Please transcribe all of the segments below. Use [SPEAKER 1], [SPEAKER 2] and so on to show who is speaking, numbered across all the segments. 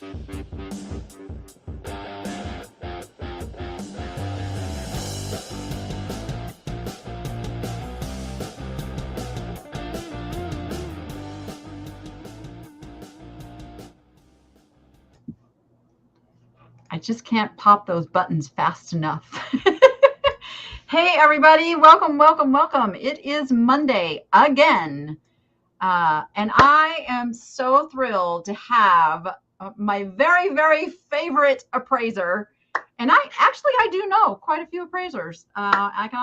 [SPEAKER 1] I just can't pop those buttons fast enough. Hey, everybody. Welcome, welcome, welcome. It is Monday again. And I am so thrilled to have my very, very favorite appraiser. And I do know quite a few appraisers. I can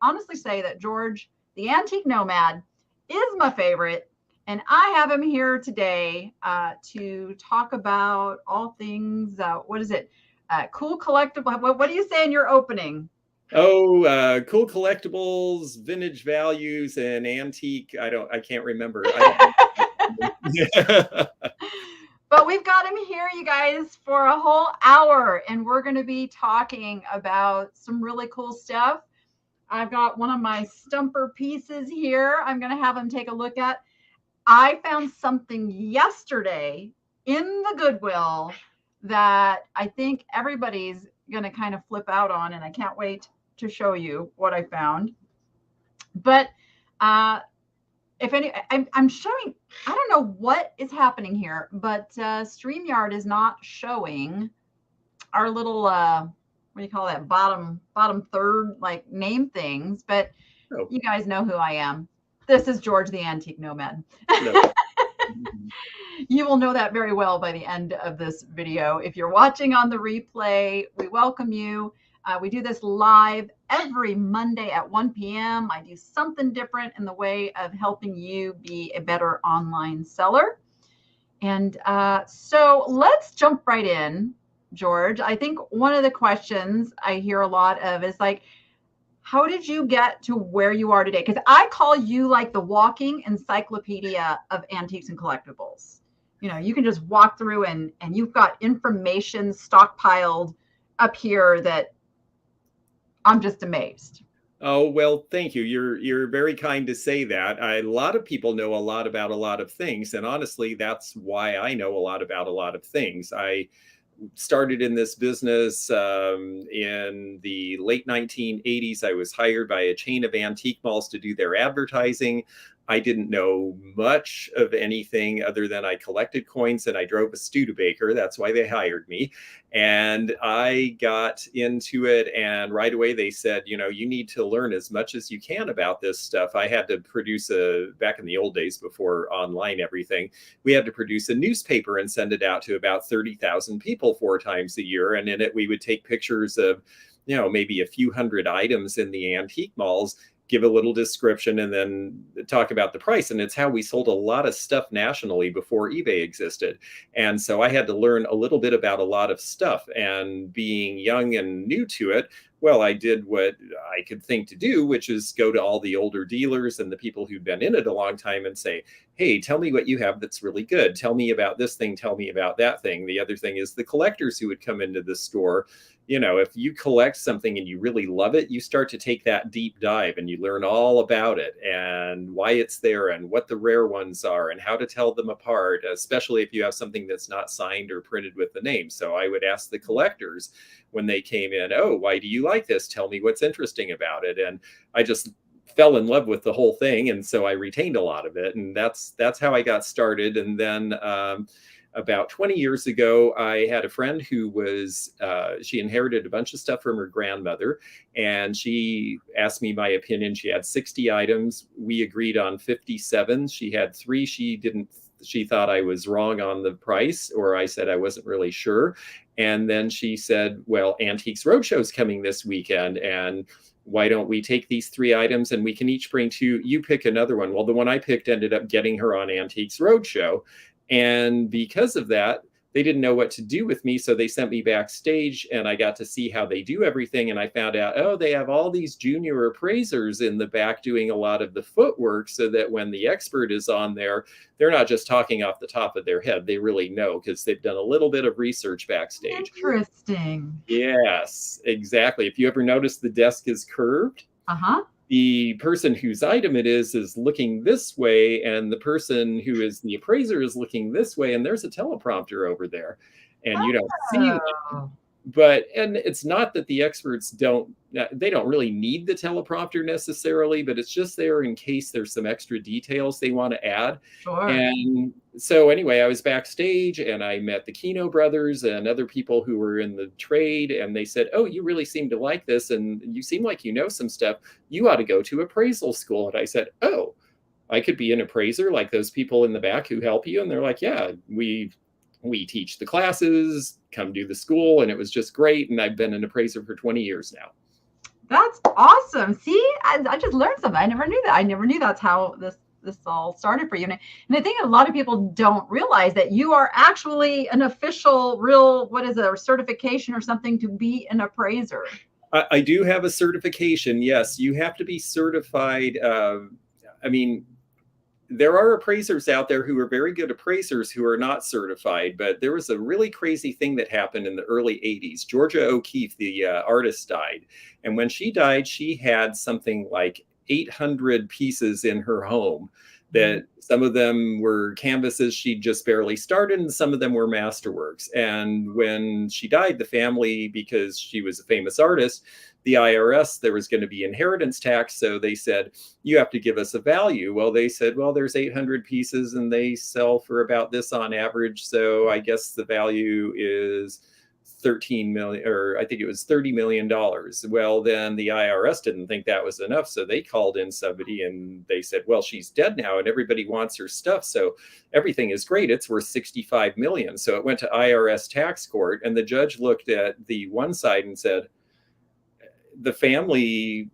[SPEAKER 1] honestly say that George, the Antique Nomad, is my favorite. And I have him here today to talk about all things, what is it? Cool collectible. What do you say in your opening?
[SPEAKER 2] Oh, cool collectibles, vintage values, and antique. I can't remember.
[SPEAKER 1] But we've got him here, you guys, for a whole hour, and we're going to be talking about some really cool stuff. I've got one of my stumper pieces here. I'm going to have him take a look at. I found something yesterday in the Goodwill that I think everybody's going to kind of flip out on, and I can't wait to show you what I found. But I'm showing, I don't know what is happening here, but StreamYard is not showing our little, what do you call that, bottom third, like, name things, but You guys know who I am. This is George the Antique Nomad. No. You will know that very well by the end of this video. If you're watching on the replay, we welcome you. We do this live every Monday at 1 p.m. I do something different in the way of helping you be a better online seller. And so let's jump right in, George. I think one of the questions I hear a lot of is like, how did you get to where you are today? Because I call you like the walking encyclopedia of antiques and collectibles. You know, you can just walk through and you've got information stockpiled up here that I'm just amazed.
[SPEAKER 2] Oh, well, thank you. You're very kind to say that. A lot of people know a lot about a lot of things. And honestly, that's why I know a lot about a lot of things. I started in this business in the late 1980s. I was hired by a chain of antique malls to do their advertising. I didn't know much of anything other than I collected coins and I drove a Studebaker. That's why they hired me. And I got into it, and right away they said, you know, you need to learn as much as you can about this stuff. I had to produce back in the old days before online everything, we had to produce a newspaper and send it out to about 30,000 people 4 times a year. And in it, we would take pictures of, you know, maybe a few hundred items in the antique malls, give a little description, and then talk about the price. And it's how we sold a lot of stuff nationally before eBay existed. And so I had to learn a little bit about a lot of stuff. And being young and new to it, well, I did what I could think to do, which is go to all the older dealers and the people who'd been in it a long time and say, hey, tell me what you have that's really good. Tell me about this thing. Tell me about that thing. The other thing is the collectors who would come into the store. You know, if you collect something and you really love it, you start to take that deep dive and you learn all about it and why it's there and what the rare ones are and how to tell them apart, especially if you have something that's not signed or printed with the name. So I would ask the collectors when they came in, oh, why do you like this? Tell me what's interesting about it. And I just fell in love with the whole thing. And so I retained a lot of it. And that's how I got started. And then about 20 years ago, I had a friend who was, she inherited a bunch of stuff from her grandmother, and she asked me my opinion. She had 60 items. We agreed on 57. She had 3 she thought I was wrong on the price, or I said I wasn't really sure. And then she said, well, Antiques Roadshow's coming this weekend, and why don't we take these 3 items and we can each bring 2, you pick another one. Well, the one I picked ended up getting her on Antiques Roadshow. And because of that, they didn't know what to do with me. So they sent me backstage and I got to see how they do everything. And I found out, oh, they have all these junior appraisers in the back doing a lot of the footwork so that when the expert is on there, they're not just talking off the top of their head. They really know because they've done a little bit of research backstage.
[SPEAKER 1] Interesting.
[SPEAKER 2] Yes, exactly. If you ever notice the desk is curved.
[SPEAKER 1] Uh-huh.
[SPEAKER 2] the person whose item it is looking this way, and the person who is the appraiser is looking this way, and there's a teleprompter over there, and you don't see.
[SPEAKER 1] Oh,
[SPEAKER 2] And it's not that the experts they don't really need the teleprompter necessarily, but it's just there in case there's some extra details they want to add.
[SPEAKER 1] sure.
[SPEAKER 2] And so anyway, I was backstage and I met the Kino brothers and other people who were in the trade, and they said, "Oh, you really seem to like this, and you seem like you know some stuff. You ought to go to appraisal school." And I said, "Oh, I could be an appraiser like those people in the back who help you." And they're like, "Yeah, we teach the classes, come do the school." And it was just great. And I've been an appraiser for 20 years now.
[SPEAKER 1] That's awesome. See, I just learned something. I never knew that. I never knew that's how this all started for you. And I think a lot of people don't realize that you are actually an official, real, what is it, a certification or something to be an appraiser.
[SPEAKER 2] I do have a certification. Yes, you have to be certified. I mean, there are appraisers out there who are very good appraisers who are not certified, but there was a really crazy thing that happened in the early 80s. Georgia O'Keeffe, the artist, died. And when she died, she had something like 800 pieces in her home that some of them were canvases she'd just barely started, and some of them were masterworks. And when she died, the family, because she was a famous artist, the IRS, there was going to be inheritance tax. So they said, "You have to give us a value." Well, they said, "Well, there's 800 pieces and they sell for about this on average. So I guess the value is 13 million, or I think it was $30 million. Well, then the IRS didn't think that was enough. So they called in somebody and they said, "Well, she's dead now and everybody wants her stuff. So everything is great. It's worth 65 million." So it went to IRS tax court, and the judge looked at the one side and said, "The family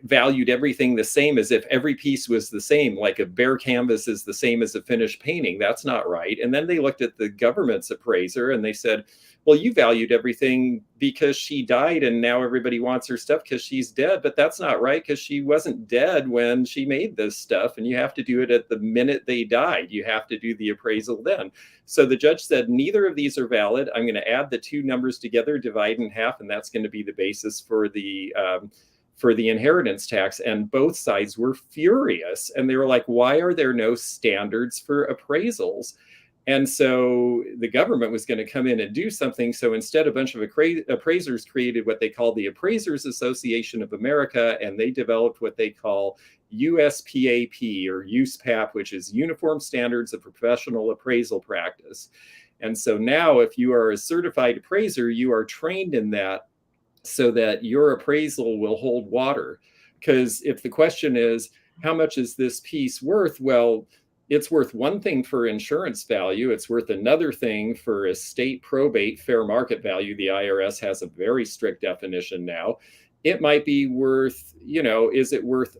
[SPEAKER 2] valued everything the same, as if every piece was the same, like a bare canvas is the same as a finished painting. That's not right." And then they looked at the government's appraiser and they said, "Well, you valued everything because she died and now everybody wants her stuff because she's dead. But that's not right, because she wasn't dead when she made this stuff. And you have to do it at the minute they died. You have to do the appraisal then." So the judge said, "Neither of these are valid. I'm going to add the two numbers together, divide in half, and that's going to be the basis for the inheritance tax." And both sides were furious. And they were like, "Why are there no standards for appraisals?" And so the government was going to come in and do something. So instead, a bunch of appraisers created what they call the Appraisers Association of America, and they developed what they call USPAP, or USPAP, which is Uniform Standards of Professional Appraisal Practice. And so now, if you are a certified appraiser, you are trained in that so that your appraisal will hold water. Because if the question is, how much is this piece worth? Well, it's worth one thing for insurance value. It's worth another thing for estate probate fair market value. The IRS has a very strict definition now. It might be worth, is it worth,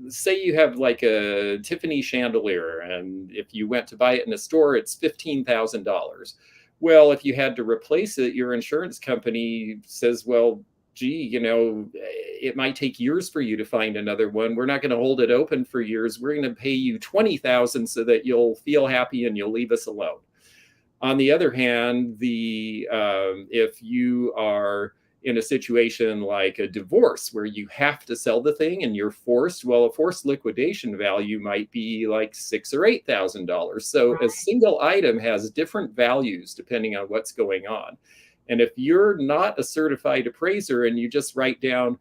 [SPEAKER 2] say you have like a Tiffany chandelier, and if you went to buy it in a store, it's $15,000. Well, if you had to replace it, your insurance company says, "Well, gee, it might take years for you to find another one. We're not going to hold it open for years. We're going to pay you $20,000 so that you'll feel happy and you'll leave us alone." On the other hand, if you are in a situation like a divorce where you have to sell the thing and you're forced, well, a forced liquidation value might be like $6,000 or $8,000. So a single item has different values depending on what's going on. And if you're not a certified appraiser and you just write down,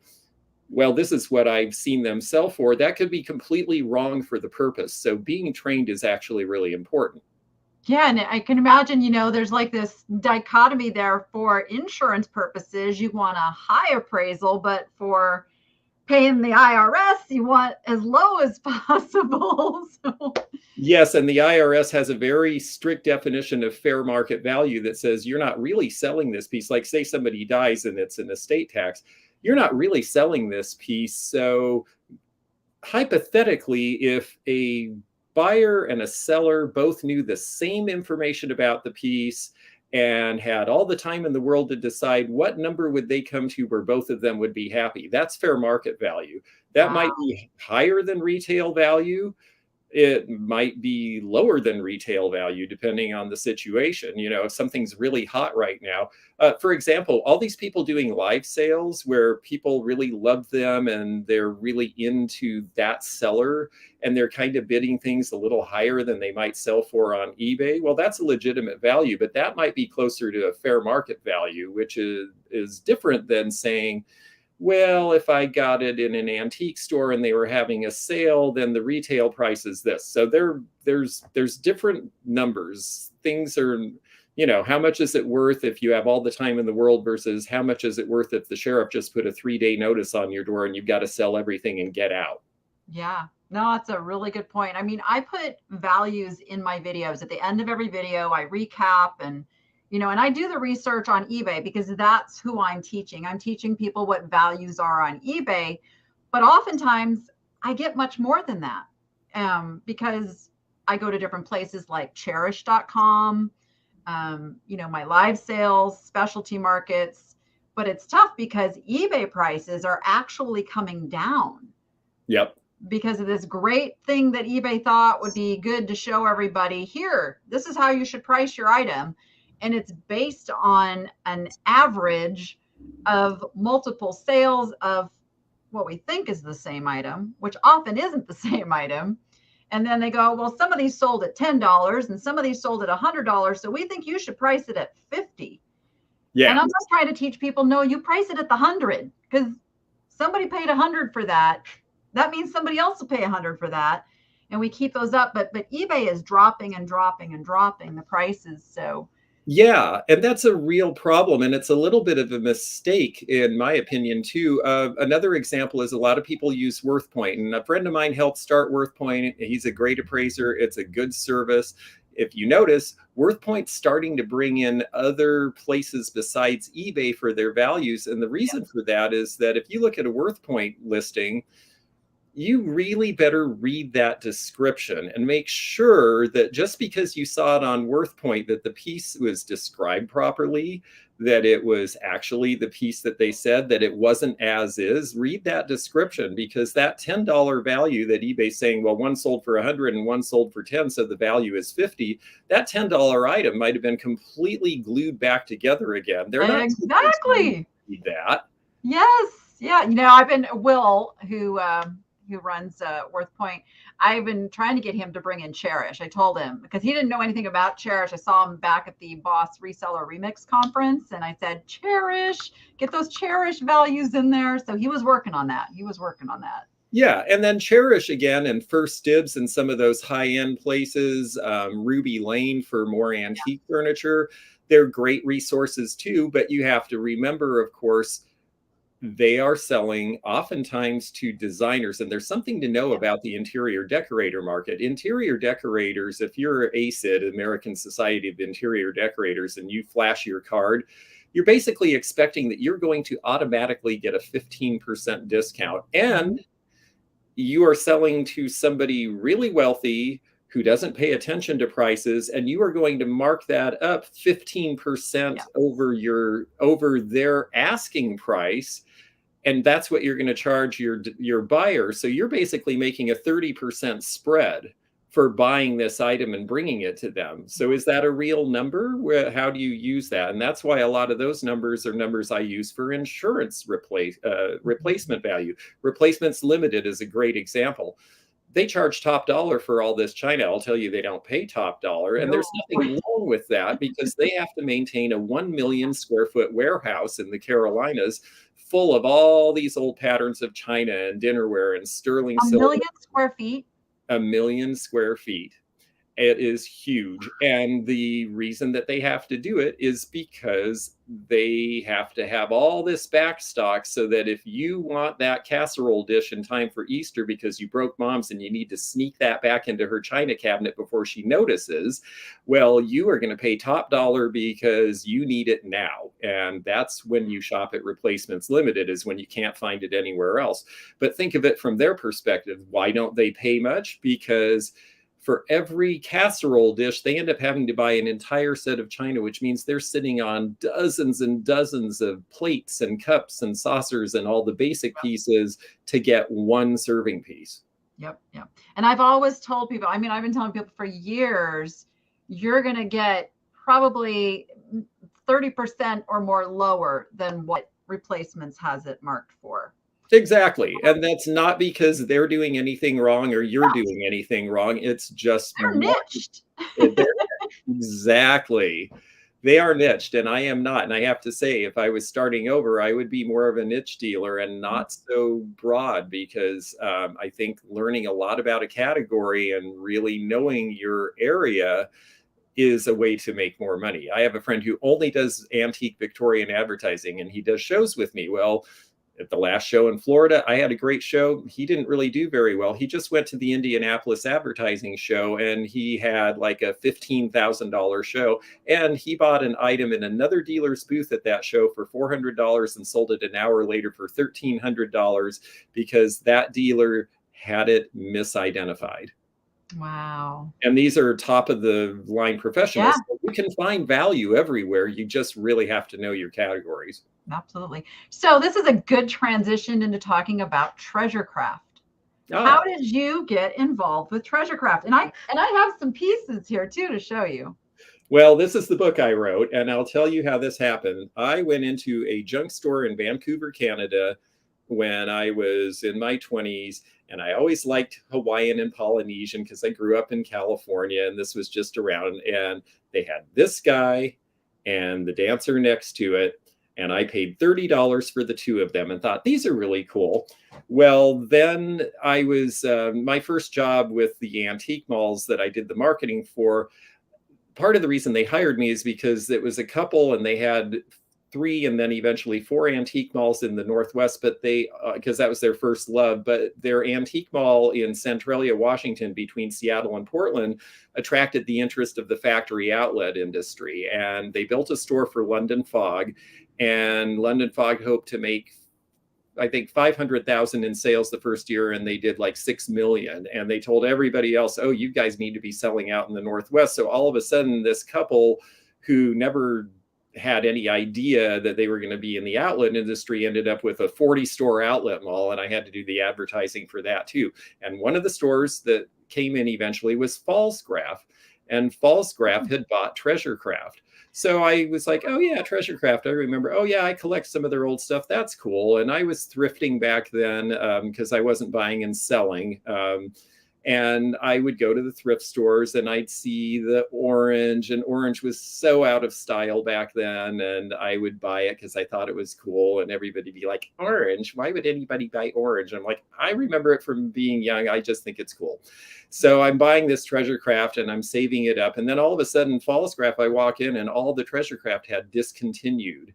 [SPEAKER 2] "Well, this is what I've seen them sell for," that could be completely wrong for the purpose. So being trained is actually really important.
[SPEAKER 1] Yeah, and I can imagine, there's like this dichotomy there. For insurance purposes, you want a high appraisal, but for paying the IRS, you want as low as possible. So.
[SPEAKER 2] Yes, and the IRS has a very strict definition of fair market value that says you're not really selling this piece. Like, say somebody dies and it's an estate tax, you're not really selling this piece. So hypothetically, if a buyer and a seller both knew the same information about the piece and had all the time in the world to decide what number would they come to where both of them would be happy, that's fair market value. That might be higher than retail value, it might be lower than retail value depending on the situation. You know, if something's really hot right now, for example, all these people doing live sales where people really love them and they're really into that seller and they're kind of bidding things a little higher than they might sell for on eBay. Well, that's a legitimate value, but that might be closer to a fair market value, which is different than saying, well, if I got it in an antique store and they were having a sale, then the retail price is this. So there's different numbers. Things are, you know, how much is it worth if you have all the time in the world versus how much is it worth if the sheriff just put a 3-day notice on your door and you've got to sell everything and get out.
[SPEAKER 1] Yeah, no, that's a really good point. I mean, I put values in my videos. At the end of every video, I recap and, and I do the research on eBay because that's who I'm teaching. I'm teaching people what values are on eBay, but oftentimes I get much more than that because I go to different places like cherish.com, my live sales, specialty markets, but it's tough because eBay prices are actually coming down.
[SPEAKER 2] Yep.
[SPEAKER 1] Because of this great thing that eBay thought would be good to show everybody here. This is how you should price your item. And it's based on an average of multiple sales of what we think is the same item, which often isn't the same item. And then they go, well, some of these sold at $10 and some of these sold at $100. So we think you should price it at 50.
[SPEAKER 2] Yeah.
[SPEAKER 1] And I'm just trying to teach people, no, you price it at the 100 because somebody paid 100 for that. That means somebody else will pay 100 for that. And we keep those up. But eBay is dropping and dropping and dropping the prices. So
[SPEAKER 2] yeah, and that's a real problem. And it's a little bit of a mistake, in my opinion, too. Another example is a lot of people use Worthpoint. And a friend of mine helped start Worthpoint. He's a great appraiser. It's a good service. If you notice, Worthpoint's starting to bring in other places besides eBay for their values. And the reason for that is that if you look at a Worthpoint listing, you really better read that description and make sure that just because you saw it on Worthpoint that the piece was described properly, that it was actually the piece that they said, that it wasn't as is. Read that description, because that $10 value that eBay's saying, well, one sold for 100 and one sold for 10, so the value is 50. That $10 item might have been completely glued back together again. They're not
[SPEAKER 1] exactly
[SPEAKER 2] read that.
[SPEAKER 1] Yes, yeah. I've been Will, who runs Worthpoint. I've been trying to get him to bring in Cherish. I told him because he didn't know anything about Cherish. I saw him back at the Boss Reseller Remix conference, and I said, Cherish, get those Cherish values in there. So he was working on that.
[SPEAKER 2] Yeah, and then Cherish again, and First Dibs and some of those high-end places, Ruby Lane for more antique furniture. They're great resources too, but you have to remember, of course, they are selling oftentimes to designers. And there's something to know about the interior decorator market. Interior decorators, if you're ACID, American Society of Interior Decorators, and you flash your card, you're basically expecting that you're going to automatically get a 15% discount. And you are selling to somebody really wealthy who doesn't pay attention to prices, and you are going to mark that up 15% over their asking price. And that's what you're going to charge your buyer. So you're basically making a 30% spread for buying this item and bringing it to them. So is that a real number? How do you use that? And that's why a lot of those numbers are numbers I use for insurance replacement value. Replacements Limited is a great example. They charge top dollar for all this china. I'll tell you, they don't pay top dollar. And there's nothing wrong with that, because they have to maintain a 1 million square foot warehouse in the Carolinas full of all these old patterns of china and dinnerware and sterling silver.
[SPEAKER 1] 1 million square feet?
[SPEAKER 2] 1 million square feet. It is huge. And the reason that they have to do it is because they have to have all this back stock, so that if you want that casserole dish in time for Easter because you broke mom's and you need to sneak that back into her china cabinet before she notices, well, you are going to pay top dollar because you need it now. And that's when you shop at Replacements Limited, is when you can't find it anywhere else. But think of it from their perspective. Why don't they pay much? Because for every casserole dish, they end up having to buy an entire set of china, which means they're sitting on dozens and dozens of plates and cups and saucers and all the basic pieces to get one serving piece.
[SPEAKER 1] Yep. Yep. And I've always told people, I mean, I've been telling people for years, you're going to get probably 30% or more lower than what replacements has it marked for.
[SPEAKER 2] Exactly. And that's not because they're doing anything wrong or you're
[SPEAKER 1] No,
[SPEAKER 2] doing anything wrong. It's just
[SPEAKER 1] they're niched.
[SPEAKER 2] they're exactly. They are niched and I am not. And I have to say, if I was starting over, I would be more of a niche dealer and not so broad because I think learning a lot about a category and really knowing your area is a way to make more money. I have a friend who only does antique Victorian advertising and he does shows with me. Well, at the last show in Florida, I had a great show. He didn't really do very well. He just went to the Indianapolis advertising show and he had like a $15,000 show. And he bought an item in another dealer's booth at that show for $400 and sold it an hour later for $1,300 because that dealer had it misidentified.
[SPEAKER 1] Wow.
[SPEAKER 2] And these are top of the line professionals.
[SPEAKER 1] Yeah,
[SPEAKER 2] So you can find value everywhere. You just really have to know your categories.
[SPEAKER 1] absolutely. So this is a good transition into talking about treasure craft. How
[SPEAKER 2] Ah,
[SPEAKER 1] did you get involved with treasure craft? And I have some pieces here too to show you.
[SPEAKER 2] well, this is the book I wrote, and I'll tell you how this happened. I went into a junk store in Vancouver, Canada, when I was in my 20s, and I always liked Hawaiian and Polynesian because I grew up in California, and this was just around. And they had this guy and the dancer next to it, and I paid $30 for the two of them and thought, these are really cool. Well, then I was my first job with the antique malls that I did the marketing for. Part of the reason they hired me is because it was a couple and they had three and then eventually four antique malls in the Northwest, but they, because that was their first love, but their antique mall in Centralia, Washington, between Seattle and Portland, attracted the interest of the factory outlet industry. And they built a store for London Fog, and London Fog hoped to make, I think, 500,000 in sales the first year, and they did like 6 million. And they told everybody else, oh, you guys need to be selling out in the Northwest. So all of a sudden, this couple who never had any idea that they were going to be in the outlet industry ended up with a 40-store outlet mall. And I had to do the advertising for that too. And one of the stores that came in eventually was Fallsgraph. And Fallsgraph had bought Treasure Craft. So I was like, oh yeah, Treasure Craft. I remember, oh yeah, I collect some of their old stuff. That's cool. And I was thrifting back then because I wasn't buying and selling. And I would go to the thrift stores and I'd see the orange, and orange was so out of style back then. And I would buy it because I thought it was cool. And everybody'd be like, orange? Why would anybody buy orange? And I'm like, I remember it from being young. I just think it's cool. So I'm buying this Treasure Craft and I'm saving it up. And then all of a sudden, Fallsgraph, I walk in and all the Treasure Craft had discontinued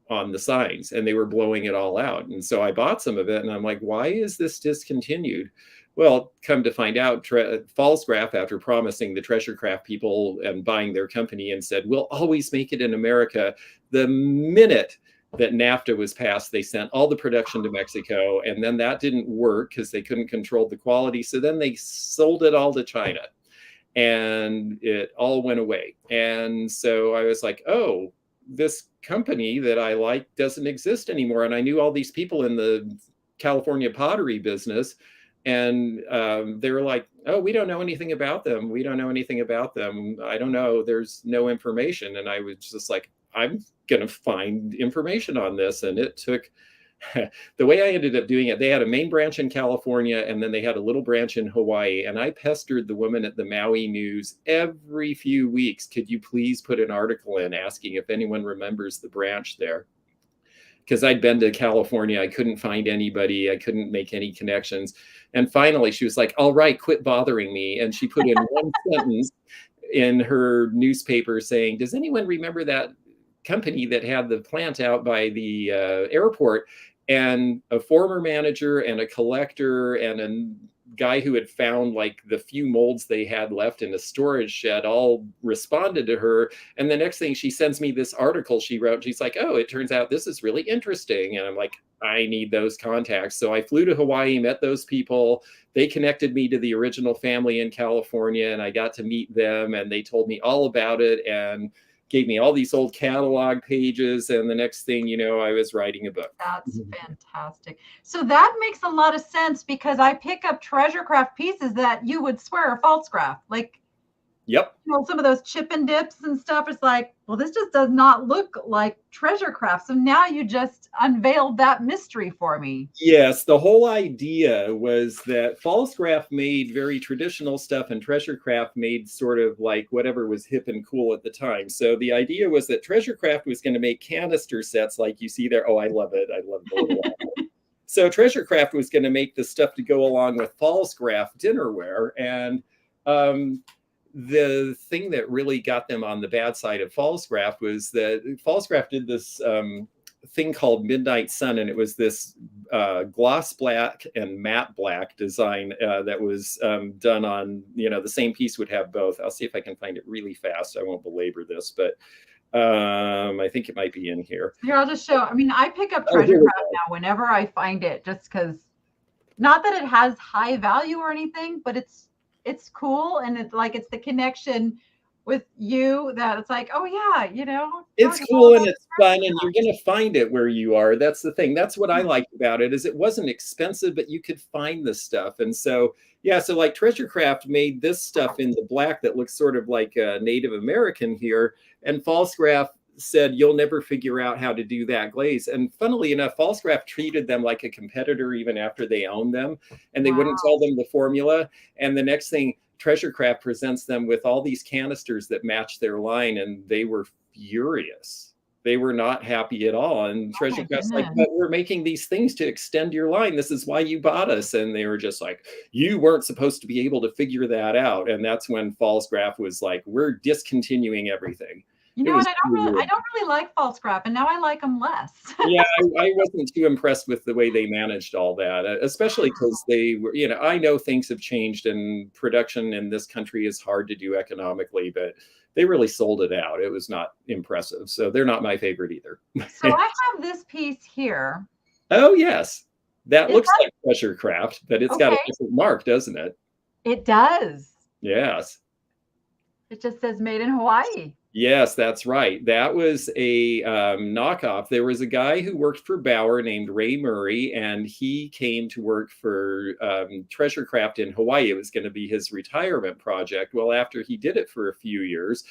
[SPEAKER 2] on the signs and they were blowing it all out. And so I bought some of it and I'm like, why is this discontinued? Well, come to find out, Fallsgraph, after promising the Treasure Craft people and buying their company and said, we'll always make it in America, the minute that NAFTA was passed, they sent all the production to Mexico. And then that didn't work because they couldn't control the quality. So then they sold it all to China and it all went away. And so I was like, oh, this company that I like doesn't exist anymore. And I knew all these people in the California pottery business. And they were like, oh, we don't know anything about them. We don't know anything about them. I don't know. There's no information. And I was just like, I'm going to find information on this. And it took, the way I ended up doing it, they had a main branch in California and then they had a little branch in Hawaii. And I pestered the woman at the Maui News every few weeks. Could you please put an article in asking if anyone remembers the branch there? Because I'd been to California. I couldn't find anybody. I couldn't make any connections. And finally, she was like, all right, quit bothering me. And she put in one sentence in her newspaper saying, does anyone remember that company that had the plant out by the airport? And a former manager and a collector and a guy who had found like the few molds they had left in a storage shed all responded to her. And the next thing, she sends me this article she wrote. She's like, oh, it turns out this is really interesting. And I'm like, I need those contacts. So I flew to Hawaii, met those people. They connected me to the original family in California and I got to meet them and they told me all about it. And gave me all these old catalog pages. And the next thing you know, I was writing a book.
[SPEAKER 1] That's fantastic. So that makes a lot of sense, because I pick up treasure craft pieces that you would swear are false craft. Like,
[SPEAKER 2] Yep.
[SPEAKER 1] you know, some of those chip and dips and stuff. It's like, well, this just does not look like treasure craft. So now you just unveiled that mystery for me.
[SPEAKER 2] Yes, the whole idea was that false craft made very traditional stuff and treasure craft made sort of like whatever was hip and cool at the time. So the idea was that treasure craft was going to make canister sets like you see there. Oh, I love it. I love the little So treasure craft was going to make the stuff to go along with false craft dinnerware. And the thing that really got them on the bad side of false craft was that false craft did this thing called Midnight Sun, and it was this gloss black and matte black design that was done on, you know, the same piece would have both. I'll see if I can find it really fast. I won't belabor this, but I think it might be in here.
[SPEAKER 1] Here, I'll just show. I mean, I pick up treasure craft now whenever I find it, just because, not that it has high value or anything, but it's cool, and it's like, it's the connection with you that it's like, oh yeah, you know,
[SPEAKER 2] it's cool and it's fun, and you're going to find it where you are. That's the thing. That's what I liked about it, is it wasn't expensive, but you could find the stuff. And so, yeah, so like treasure craft made this stuff in the black that looks sort of like a Native American here, and false craft said, you'll never figure out how to do that glaze. And funnily enough, false craft treated them like a competitor even after they owned them, and they wouldn't tell them the formula. And the next thing, treasure craft presents them with all these canisters that match their line, and they were furious. They were not happy at all. And treasure craft's like, but we're making these things to extend your line. This is why you bought us. And they were just like, you weren't supposed to be able to figure that out. And that's when false craft was like, we're discontinuing everything.
[SPEAKER 1] You know what? I don't really like false craft, and now I like them less.
[SPEAKER 2] Yeah, I wasn't too impressed with the way they managed all that, especially because they were, you know, I know things have changed and production in this country is hard to do economically, but they really sold it out. It was not impressive. So they're not my favorite either.
[SPEAKER 1] So I have this piece here.
[SPEAKER 2] Oh, yes. That looks like treasure craft, but it's got a different mark, doesn't it?
[SPEAKER 1] It does.
[SPEAKER 2] Yes.
[SPEAKER 1] It just says made in Hawaii.
[SPEAKER 2] Yes, that's right. That was a knockoff. There was a guy who worked for Bauer named Ray Murray, and he came to work for Treasure Craft in Hawaii. It was going to be his retirement project. Well, after he did it for a few years,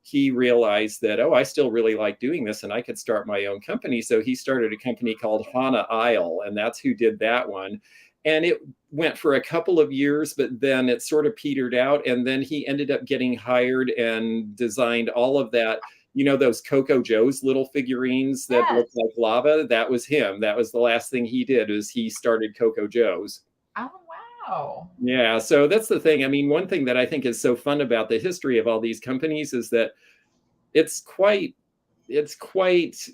[SPEAKER 2] he realized that, oh, I still really like doing this and I could start my own company. So he started a company called Hana Isle, and that's who did that one. And it went for a couple of years, but then it sort of petered out. And then he ended up getting hired and designed all of that. You know, those Coco Joe's little figurines that look like lava? That was him. That was the last thing he did, is he started Coco Joe's.
[SPEAKER 1] Oh, wow.
[SPEAKER 2] Yeah, so that's the thing. I mean, one thing that I think is so fun about the history of all these companies is that it's quite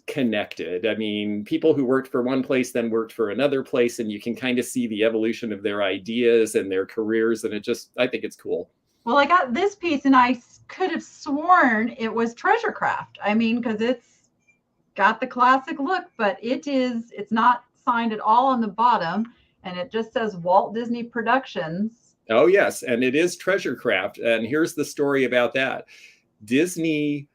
[SPEAKER 2] connected. I mean, people who worked for one place then worked for another place, and you can kind of see the evolution of their ideas and their careers. And I think it's cool.
[SPEAKER 1] Well, I got this piece and I could have sworn it was treasure craft. I mean, because it's got the classic look, but it's not signed at all on the bottom, and it just says Walt Disney Productions.
[SPEAKER 2] Oh, yes. And it is treasure craft. And here's the story about that. Disney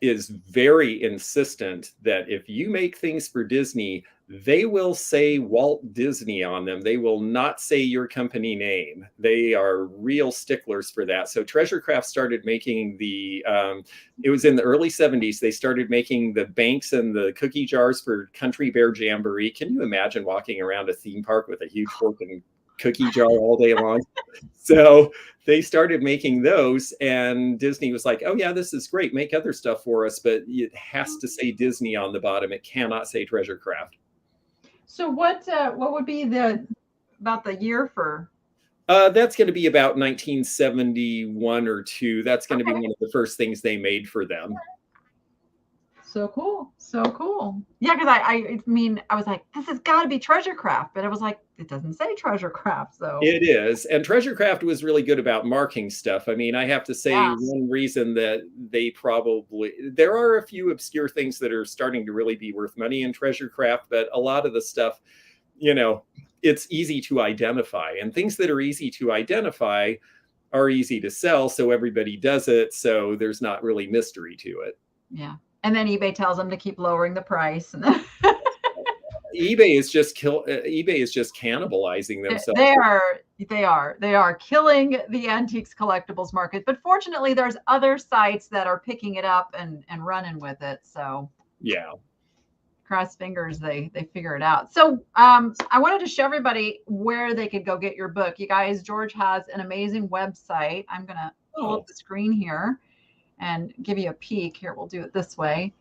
[SPEAKER 2] is very insistent that if you make things for Disney, they will say Walt Disney on them. They will not say your company name. They are real sticklers for that. So Treasure Craft started making it was in the early 70s, they started making the banks and the cookie jars for Country Bear Jamboree. Can you imagine walking around a theme park with a huge fork and cookie jar all day long? So they started making those, and Disney was like, oh yeah, this is great, make other stuff for us, but it has to say Disney on the bottom. It cannot say Treasure Craft.
[SPEAKER 1] So what would be about the year for?
[SPEAKER 2] That's going to be about 1971 or 2. That's going to be one of the first things they made for them.
[SPEAKER 1] So cool. So cool. Yeah, because I mean, I was like, this has got to be Treasure Craft, but I was like, it doesn't say Treasure Craft. So
[SPEAKER 2] it is. And Treasure Craft was really good about marking stuff. I mean, I have to say, one reason that there are a few obscure things that are starting to really be worth money in Treasure Craft, but a lot of the stuff, you know, it's easy to identify. And things that are easy to identify are easy to sell, so everybody does it. So there's not really mystery to it.
[SPEAKER 1] Yeah. And then eBay tells them to keep lowering the price. And
[SPEAKER 2] eBay is just cannibalizing themselves.
[SPEAKER 1] They are killing the antiques collectibles market. But fortunately, there's other sites that are picking it up and running with it. So
[SPEAKER 2] yeah.
[SPEAKER 1] Cross fingers they figure it out. So I wanted to show everybody where they could go get your book. You guys, George has an amazing website. I'm gonna pull up the screen here and give you a peek. Here, we'll do it this way.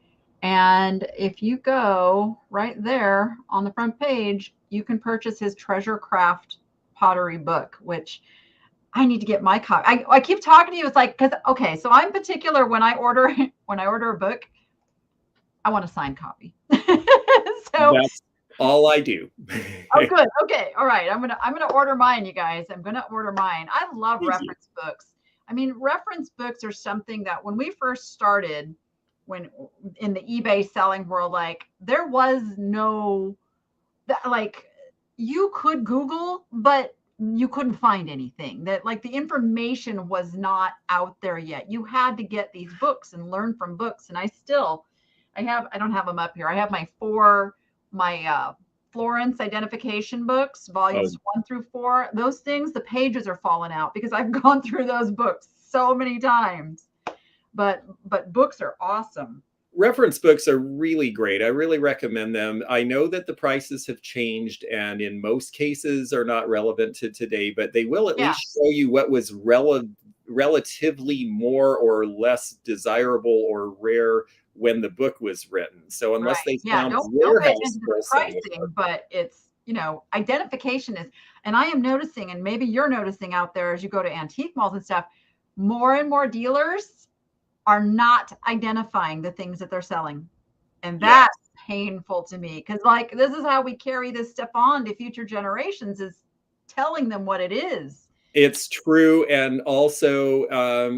[SPEAKER 1] And if you go right there on the front page, you can purchase his Treasure Craft pottery book, which I need to get my copy. I keep talking to you. It's like, because okay, so I'm particular when I order a book, I want a signed copy. So
[SPEAKER 2] that's all I do.
[SPEAKER 1] Oh, good. Okay. All right. I'm gonna order mine, you guys. I'm gonna order mine. I love reference books. I mean, reference books are something that when we first started, when in the eBay selling world, like there was no, like you could Google, but you couldn't find anything that like the information was not out there yet. You had to get these books and learn from books. And I don't have them up here. I have my Florence identification books, volumes 1 through 4. Those things, the pages are falling out because I've gone through those books so many times. But books are awesome.
[SPEAKER 2] Reference books are really great. I really recommend them. I know that the prices have changed and in most cases are not relevant to today, but they will at least show you what was relatively more or less desirable or rare when the book was written. So unless they found
[SPEAKER 1] don't pay attention to the pricing, but it's, identification is, and I am noticing, and maybe you're noticing out there as you go to antique malls and stuff, more and more dealers are not identifying the things that they're selling. And that's painful to me because like, this is how we carry this stuff on to future generations, is telling them what it is.
[SPEAKER 2] It's true. And also,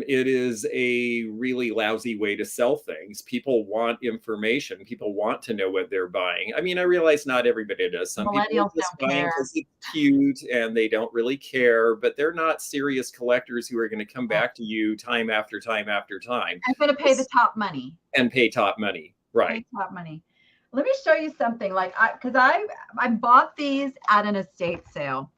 [SPEAKER 2] it is a really lousy way to sell things. People want information. People want to know what they're buying. I mean, I realize not everybody does. Some people just buy it because it's cute and they don't really care, but they're not serious collectors who are going to come back to you time after time after time.
[SPEAKER 1] I'm going to pay the top money.
[SPEAKER 2] And pay top money. Right.
[SPEAKER 1] Pay top money. Let me show you something like because I bought these at an estate sale.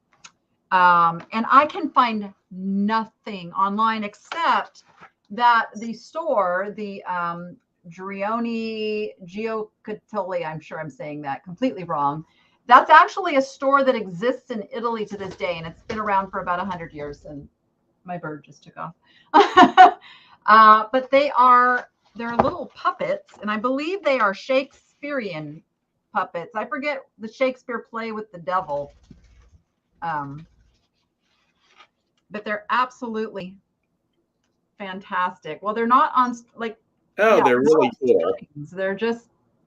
[SPEAKER 1] And I can find nothing online except that the store, the Giocattoli, I'm sure I'm saying that completely wrong. That's actually a store that exists in Italy to this day, and it's been around for about 100 years. And my bird just took off. But they're little puppets, and I believe they are Shakespearean puppets. I forget the Shakespeare play with the devil. But they're absolutely fantastic. Well, they're not on like.
[SPEAKER 2] Oh, they're really cool.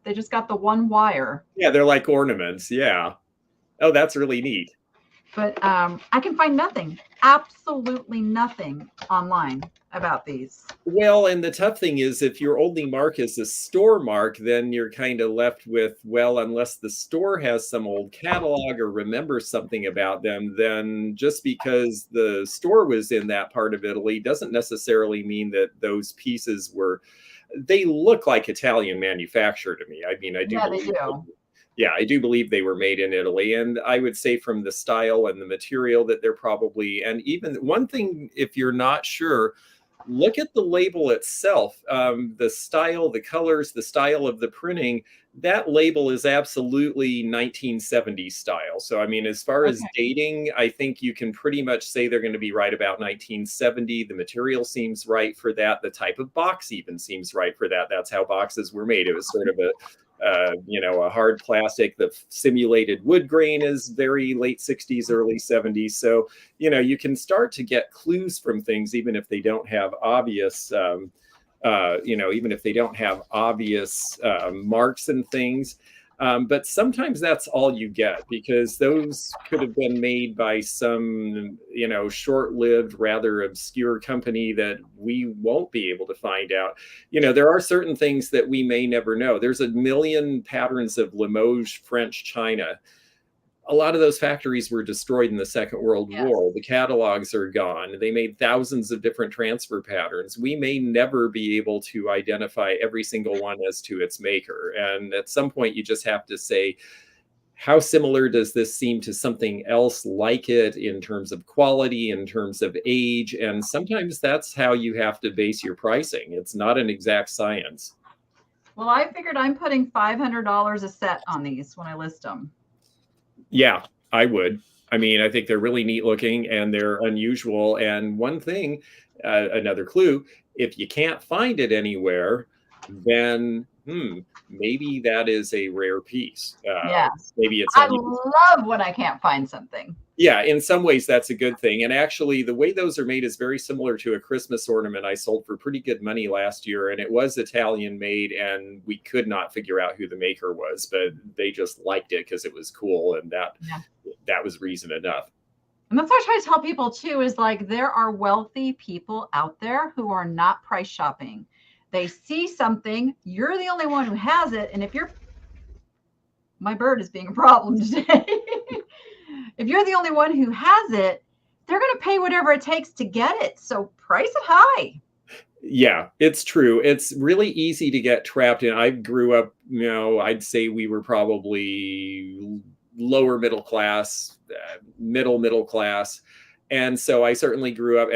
[SPEAKER 1] They just got the one wire.
[SPEAKER 2] Yeah, they're like ornaments. Yeah. Oh, that's really neat.
[SPEAKER 1] But I can find nothing, absolutely nothing online about these.
[SPEAKER 2] Well, and the tough thing is if your only mark is a store mark, then you're kind of left with, well, unless the store has some old catalog or remembers something about them, then just because the store was in that part of Italy doesn't necessarily mean that those pieces they look like Italian manufacture to me. I mean, I do.
[SPEAKER 1] Yeah, they do.
[SPEAKER 2] Yeah, I do believe they were made in Italy. And I would say from the style and the material that they're probably, and even one thing, if you're not sure, look at the label itself, the style, the colors, the style of the printing. That label is absolutely 1970s style. So, I mean, as far as dating, I think you can pretty much say they're going to be right about 1970. The material seems right for that. The type of box even seems right for that. That's how boxes were made. It was sort of a hard plastic. The simulated wood grain is very late 60s, early 70s. So, you can start to get clues from things, even if they don't have obvious, marks and things. But sometimes that's all you get, because those could have been made by some, short-lived, rather obscure company that we won't be able to find out. There are certain things that we may never know. There's a million patterns of Limoges French china. a lot of those factories were destroyed in the Second World
[SPEAKER 1] Yes.
[SPEAKER 2] War. The catalogs are gone. They made thousands of different transfer patterns. We may never be able to identify every single one as to its maker. And at some point, you just have to say, how similar does this seem to something else like it in terms of quality, in terms of age? And sometimes that's how you have to base your pricing. It's not an exact science.
[SPEAKER 1] Well, I figured I'm putting $500 a set on these when I list them.
[SPEAKER 2] Yeah, I would. I mean, I think they're really neat looking and they're unusual. And one thing, another clue, if you can't find it anywhere, then maybe that is a rare piece.
[SPEAKER 1] Yes.
[SPEAKER 2] Maybe it's
[SPEAKER 1] I
[SPEAKER 2] unusual.
[SPEAKER 1] love when I can't find something.
[SPEAKER 2] Yeah, in some ways that's a good thing. And actually, the way those are made is very similar to a Christmas ornament I sold for pretty good money last year. And it was Italian made, and we could not figure out who the maker was, but they just liked it because it was cool. And that was reason enough.
[SPEAKER 1] And that's what I try to tell people too, is like there are wealthy people out there who are not price shopping. They see something, you're the only one who has it. And if you're, my bird is being a problem today. If you're the only one who has it, they're going to pay whatever it takes to get it. So price it high.
[SPEAKER 2] Yeah, it's true. It's really easy to get trapped in. I grew up, I'd say we were probably lower middle class, middle class. And so I certainly grew up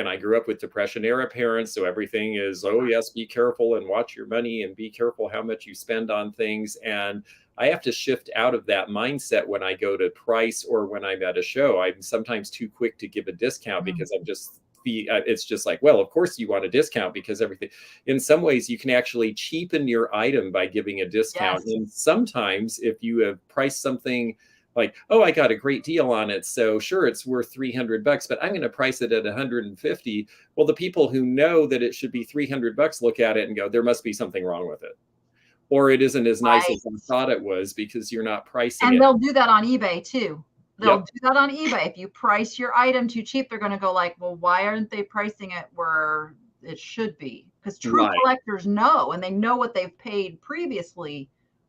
[SPEAKER 2] with Depression era parents. So everything is, oh yes, be careful and watch your money and be careful how much you spend on things. And I have to shift out of that mindset when I go to price or when I'm at a show. I'm sometimes too quick to give a discount because it's just like, well, of course you want a discount because everything, in some ways you can actually cheapen your item by giving a discount.
[SPEAKER 1] Yes.
[SPEAKER 2] And sometimes if you have priced something like, oh, I got a great deal on it, so sure, it's worth $300, but I'm going to price it at 150. Well, the people who know that it should be $300 look at it and go, there must be something wrong with it. Or it isn't as nice as I thought it was because you're not pricing it.
[SPEAKER 1] And they'll do that on eBay too. They'll do that on eBay. If you price your item too cheap, they're going to go like, well, why aren't they pricing it where it should be? Because true collectors know, and they know what they've paid previously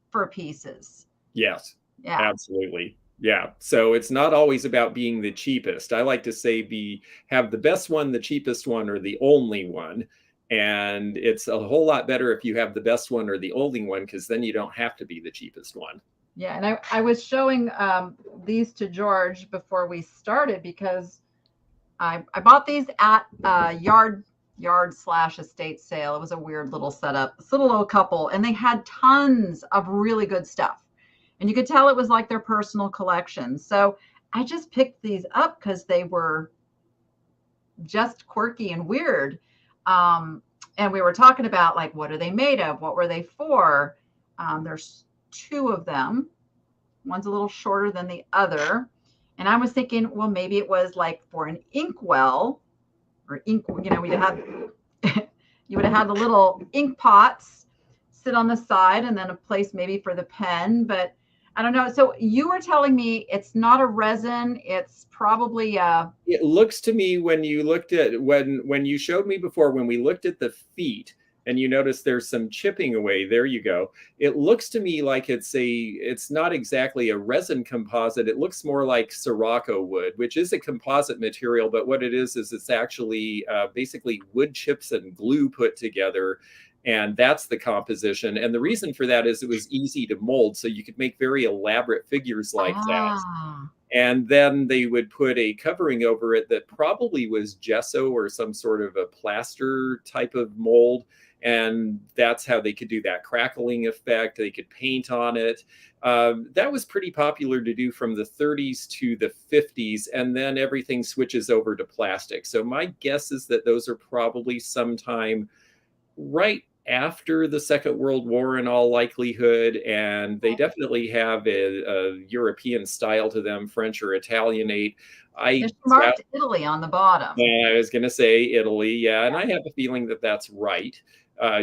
[SPEAKER 1] for pieces.
[SPEAKER 2] Yes, absolutely. Yeah. So it's not always about being the cheapest. I like to say have the best one, the cheapest one, or the only one. And it's a whole lot better if you have the best one or the only one, because then you don't have to be the cheapest one.
[SPEAKER 1] Yeah. And I was showing these to George before we started because I bought these at yard/estate sale. It was a weird little setup. This little old couple, and they had tons of really good stuff. And you could tell it was like their personal collection. So I just picked these up because they were just quirky and weird. And we were talking about like, what are they made of? What were they for? There's two of them. One's a little shorter than the other. And I was thinking, well, maybe it was like for an inkwell or ink, you would have had the little ink pots sit on the side and then a place maybe for the pen, but I don't know. So you were telling me it's not a resin. It's probably
[SPEAKER 2] it looks to me when you looked at when you showed me before, when we looked at the feet and you notice there's some chipping away, there you go. It looks to me like it's not exactly a resin composite. It looks more like Sirocco wood, which is a composite material, but what it is it's actually basically wood chips and glue put together. And that's the composition. And the reason for that is it was easy to mold. So you could make very elaborate figures like that. And then they would put a covering over it that probably was gesso or some sort of a plaster type of mold. And that's how they could do that crackling effect. They could paint on it. That was pretty popular to do from the 30s to the 50s. And then everything switches over to plastic. So my guess is that those are probably sometime right after the Second World War in all likelihood, and they definitely have a European style to them, French or Italianate.
[SPEAKER 1] There's marked Italy on the bottom.
[SPEAKER 2] I was going to say Italy, yeah, and I have a feeling that that's right.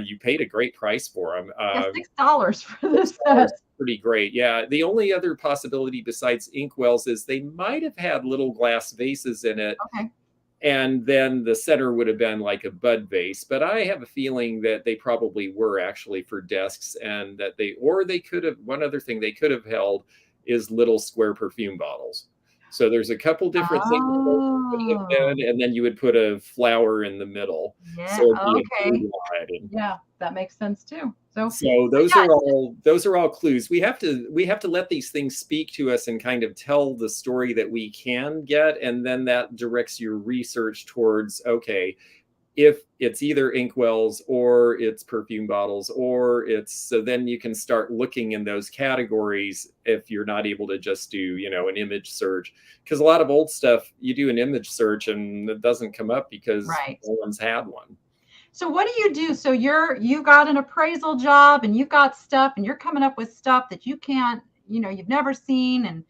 [SPEAKER 2] You paid a great price for them.
[SPEAKER 1] $6 for this set.
[SPEAKER 2] Pretty great, yeah. The only other possibility besides inkwells is they might have had little glass vases in it.
[SPEAKER 1] Okay.
[SPEAKER 2] And then the center would have been like a bud vase, but I have a feeling that they probably were actually for desks, and that they could have, one other thing they could have held is little square perfume bottles. So there's a couple different things that could have
[SPEAKER 1] Oh,
[SPEAKER 2] been, and then you would put a flower in the middle.
[SPEAKER 1] yeah.
[SPEAKER 2] So it'd be a
[SPEAKER 1] Okay.
[SPEAKER 2] variety.
[SPEAKER 1] Yeah, that makes sense too. So,
[SPEAKER 2] So
[SPEAKER 1] but yeah,
[SPEAKER 2] those are all clues. We have to let these things speak to us and kind of tell the story that we can get, and then that directs your research towards, okay, if it's either inkwells or it's perfume bottles or it's, so then you can start looking in those categories if you're not able to just do, you know, an image search, because a lot of old stuff you do an image search and it doesn't come up because
[SPEAKER 1] right.
[SPEAKER 2] no one's had one.
[SPEAKER 1] So what do you do? So you got an appraisal job and you've got stuff and you're coming up with stuff that you can't, you've never seen and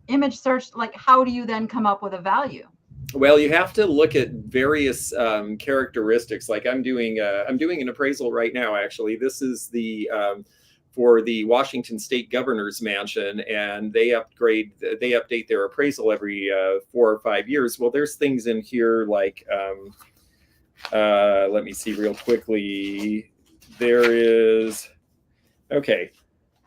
[SPEAKER 1] image search, like how do you then come up with a value?
[SPEAKER 2] Well, you have to look at various characteristics. Like I'm doing an appraisal right now. Actually, this is the for the Washington State Governor's Mansion, and they update their appraisal every 4 or 5 years. Well, there's things in here like let me see real quickly. There is okay.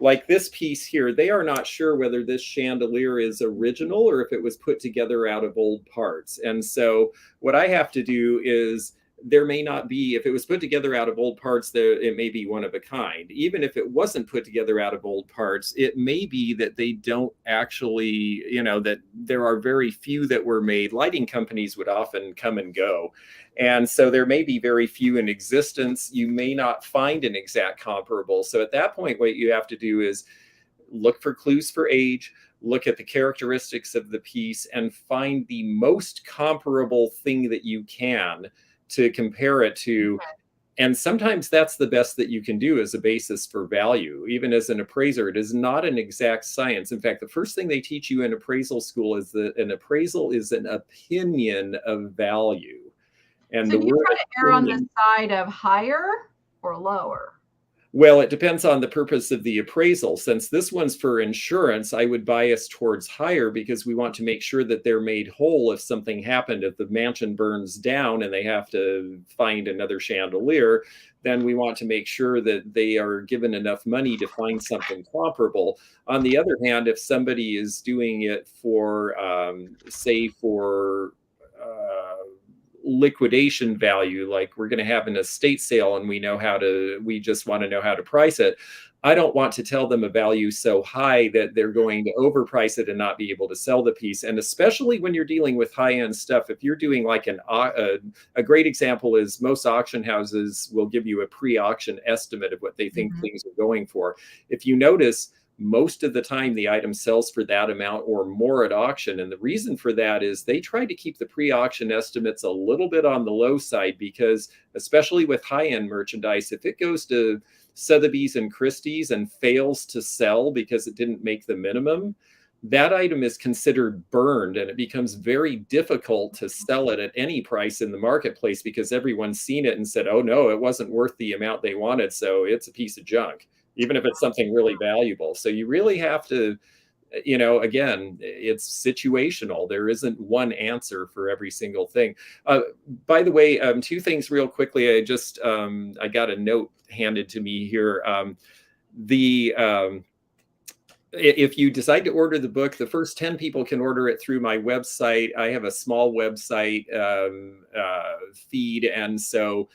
[SPEAKER 2] Like this piece here, they are not sure whether this chandelier is original or if it was put together out of old parts. And so what I have to do is, there may not be, if it was put together out of old parts, there it may be one of a kind. Even if it wasn't put together out of old parts, it may be that they don't actually, you know, that there are very few that were made. Lighting companies would often come and go. And so there may be very few in existence. You may not find an exact comparable. So at that point, what you have to do is look for clues for age, look at the characteristics of the piece, and find the most comparable thing that you can to compare it to. And sometimes that's the best that you can do as a basis for value. Even as an appraiser, it is not an exact science. In fact, the first thing they teach you in appraisal school is that an appraisal is an opinion of value. And
[SPEAKER 1] So
[SPEAKER 2] the
[SPEAKER 1] do you
[SPEAKER 2] word
[SPEAKER 1] try to err on the
[SPEAKER 2] opinion,
[SPEAKER 1] side of higher or lower?
[SPEAKER 2] well, it depends on the purpose of the appraisal. Since this one's for insurance, I would bias towards higher because we want to make sure that they're made whole if something happened. If the mansion burns down and they have to find another chandelier, then we want to make sure that they are given enough money to find something comparable. On the other hand, if somebody is doing it for, say, for liquidation value, like we're going to have an estate sale and we just want to know how to price it, I don't want to tell them a value so high that they're going to overprice it and not be able to sell the piece. And especially when you're dealing with high-end stuff, if you're doing like a great example is most auction houses will give you a pre-auction estimate of what they think things are going for. If you notice, most of the time the item sells for that amount or more at auction. And the reason for that is they try to keep the pre-auction estimates a little bit on the low side, because especially with high-end merchandise, if it goes to Sotheby's and Christie's and fails to sell because it didn't make the minimum, that item is considered burned, and it becomes very difficult to sell it at any price in the marketplace because everyone's seen it and said, oh no, it wasn't worth the amount they wanted, so it's a piece of junk, even if it's something really valuable. So you really have to, you know, again, it's situational. There isn't one answer for every single thing. By the way, two things real quickly. I got a note handed to me here. If you decide to order the book, the first 10 people can order it through my website. I have a small website feed, and so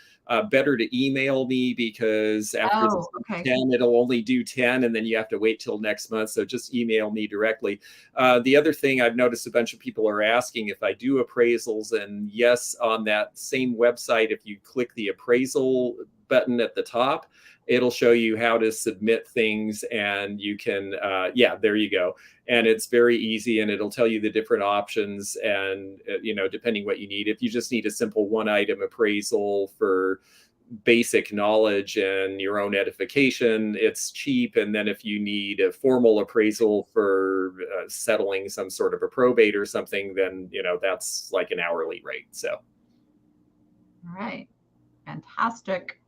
[SPEAKER 2] better to email me, because after
[SPEAKER 1] Oh, okay.
[SPEAKER 2] 10, it'll only do 10, and then you have to wait till next month. So just email me directly. The other thing I've noticed a bunch of people are asking if I do appraisals, and yes, on that same website, if you click the appraisal button at the top, it'll show you how to submit things, and you can, yeah, there you go. And it's very easy, and it'll tell you the different options, and, you know, depending what you need. If you just need a simple one item appraisal for basic knowledge and your own edification, it's cheap. And then if you need a formal appraisal for settling some sort of a probate or something, then, you know, that's like an hourly rate. So.
[SPEAKER 1] All right. Fantastic.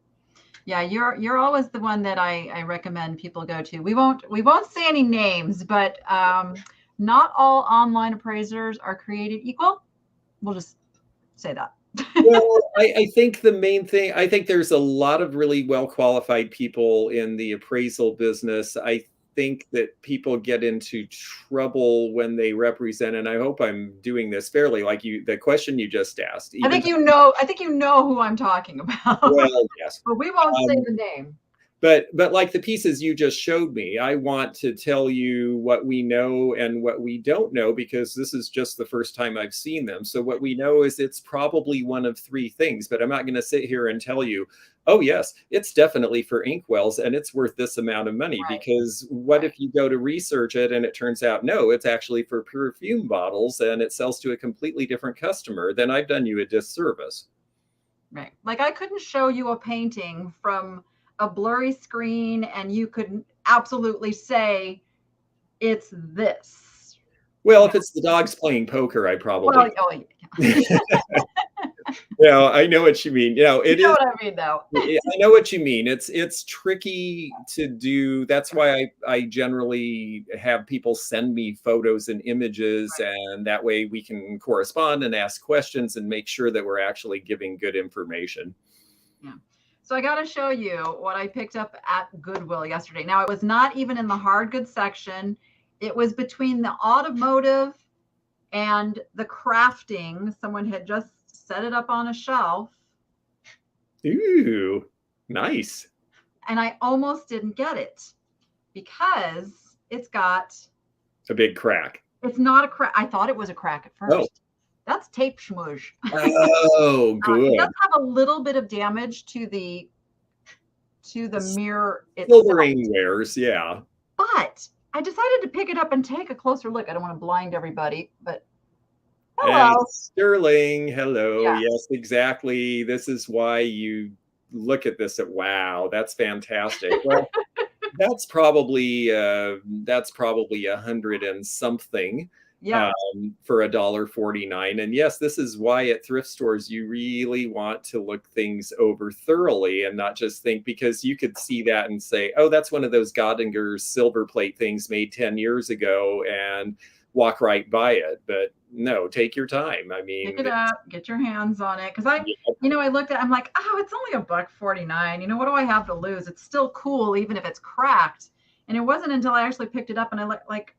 [SPEAKER 1] Yeah, you're always the one that I recommend people go to. We won't say any names, but not all online appraisers are created equal. We'll just say that.
[SPEAKER 2] Well, I think the main thing, I think there's a lot of really well qualified people in the appraisal business. think that people get into trouble when they represent, and I hope I'm doing this fairly, like the question you just asked,
[SPEAKER 1] I
[SPEAKER 2] even
[SPEAKER 1] think you know. I think you know who I'm talking about.
[SPEAKER 2] well, yes.
[SPEAKER 1] But we won't say the name.
[SPEAKER 2] But like the pieces you just showed me, I want to tell you what we know and what we don't know, because this is just the first time I've seen them. So what we know is it's probably one of three things, but I'm not going to sit here and tell you, oh yes, it's definitely for inkwells and it's worth this amount of money.
[SPEAKER 1] Right.
[SPEAKER 2] Because what
[SPEAKER 1] Right.
[SPEAKER 2] if you go to research it and it turns out, no, it's actually for perfume bottles and it sells to a completely different customer? Then I've done you a disservice.
[SPEAKER 1] Right. Like I couldn't show you a painting from a blurry screen and you could absolutely say it's this.
[SPEAKER 2] Well, if it's the dogs playing poker, I
[SPEAKER 1] Well,
[SPEAKER 2] probably
[SPEAKER 1] oh, yeah.
[SPEAKER 2] yeah, I know what you mean.
[SPEAKER 1] You
[SPEAKER 2] It
[SPEAKER 1] know
[SPEAKER 2] is.
[SPEAKER 1] what I mean, though.
[SPEAKER 2] I know what you mean. It's tricky to do. That's why I generally have people send me photos and images,
[SPEAKER 1] Right.
[SPEAKER 2] and that way we can correspond and ask questions and make sure that we're actually giving good information.
[SPEAKER 1] Yeah. So I got to show you what I picked up at Goodwill yesterday. Now, it was not even in the hard goods section. It was between the automotive and the crafting. Someone had just set it up on a shelf,
[SPEAKER 2] Ooh, nice.
[SPEAKER 1] and I almost didn't get it because
[SPEAKER 2] A big crack.
[SPEAKER 1] it's not a crack. I thought it was a crack at
[SPEAKER 2] Oh,
[SPEAKER 1] first. That's tape schmooze.
[SPEAKER 2] oh,
[SPEAKER 1] It does
[SPEAKER 2] good.
[SPEAKER 1] have a little bit of damage to the mirror itself,
[SPEAKER 2] Silvering wares, yeah.
[SPEAKER 1] but I decided to pick it up and take a closer look. I don't want to blind everybody, but
[SPEAKER 2] And
[SPEAKER 1] hello.
[SPEAKER 2] Sterling, hello.
[SPEAKER 1] Yeah.
[SPEAKER 2] Yes, exactly. This is why you look at this at wow, that's fantastic. Well, that's probably 100 and something
[SPEAKER 1] Yeah.
[SPEAKER 2] for $1.49. And yes, this is why at thrift stores you really want to look things over thoroughly and not just think, because you could see that and say, oh, that's one of those Godinger silver plate things made 10 years ago, and walk right by it. But no, take your time. I
[SPEAKER 1] Pick
[SPEAKER 2] mean,
[SPEAKER 1] it up, get your hands on it. Cause
[SPEAKER 2] yeah,
[SPEAKER 1] I looked at, I'm like, oh, it's only $1.49. What do I have to lose? It's still cool, even if it's cracked. And it wasn't until I actually picked it up and I looked like,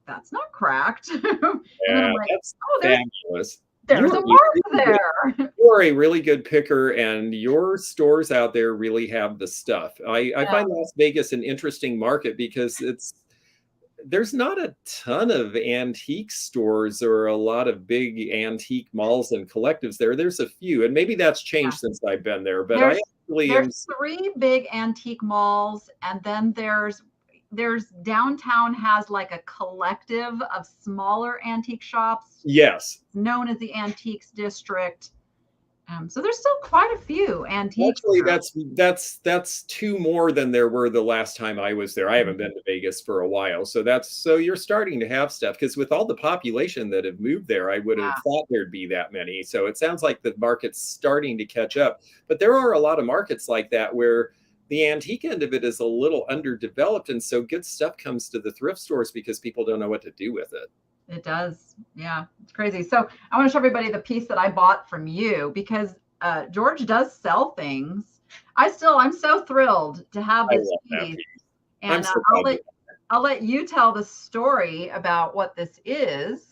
[SPEAKER 1] that's not cracked. And then I'm like,
[SPEAKER 2] that's
[SPEAKER 1] oh,
[SPEAKER 2] fabulous.
[SPEAKER 1] there's
[SPEAKER 2] You're
[SPEAKER 1] a
[SPEAKER 2] a
[SPEAKER 1] mark
[SPEAKER 2] really good
[SPEAKER 1] there.
[SPEAKER 2] you are a really good picker, and your stores out there really have the stuff. I
[SPEAKER 1] Yeah.
[SPEAKER 2] find Las Vegas an interesting market because there's not a ton of antique stores or a lot of big antique malls and collectives there. There's a few, and maybe that's
[SPEAKER 1] Yeah.
[SPEAKER 2] changed since I've been there, but I
[SPEAKER 1] There's
[SPEAKER 2] actually am.
[SPEAKER 1] there's three big antique malls, and then there's downtown has like a collective of smaller antique shops
[SPEAKER 2] Yes.
[SPEAKER 1] known as the Antiques District. So there's still quite a few antiques
[SPEAKER 2] Actually,
[SPEAKER 1] here.
[SPEAKER 2] that's two more than there were the last time I was there. I haven't been to Vegas for a while, so you're starting to have stuff, because with all the population that have moved there, I would have
[SPEAKER 1] Yeah,
[SPEAKER 2] thought there'd be that many. So it sounds like the market's starting to catch up. But there are a lot of markets like that where the antique end of it is a little underdeveloped, and so good stuff comes to the thrift stores because people don't know what to do with it.
[SPEAKER 1] it does. Yeah, it's crazy. So I want to show everybody the piece that I bought from you because George does sell things. I'm so thrilled to have
[SPEAKER 2] I
[SPEAKER 1] this
[SPEAKER 2] love that
[SPEAKER 1] piece,
[SPEAKER 2] piece. I'm
[SPEAKER 1] and
[SPEAKER 2] so glad.
[SPEAKER 1] I'll let you tell the story about what this is.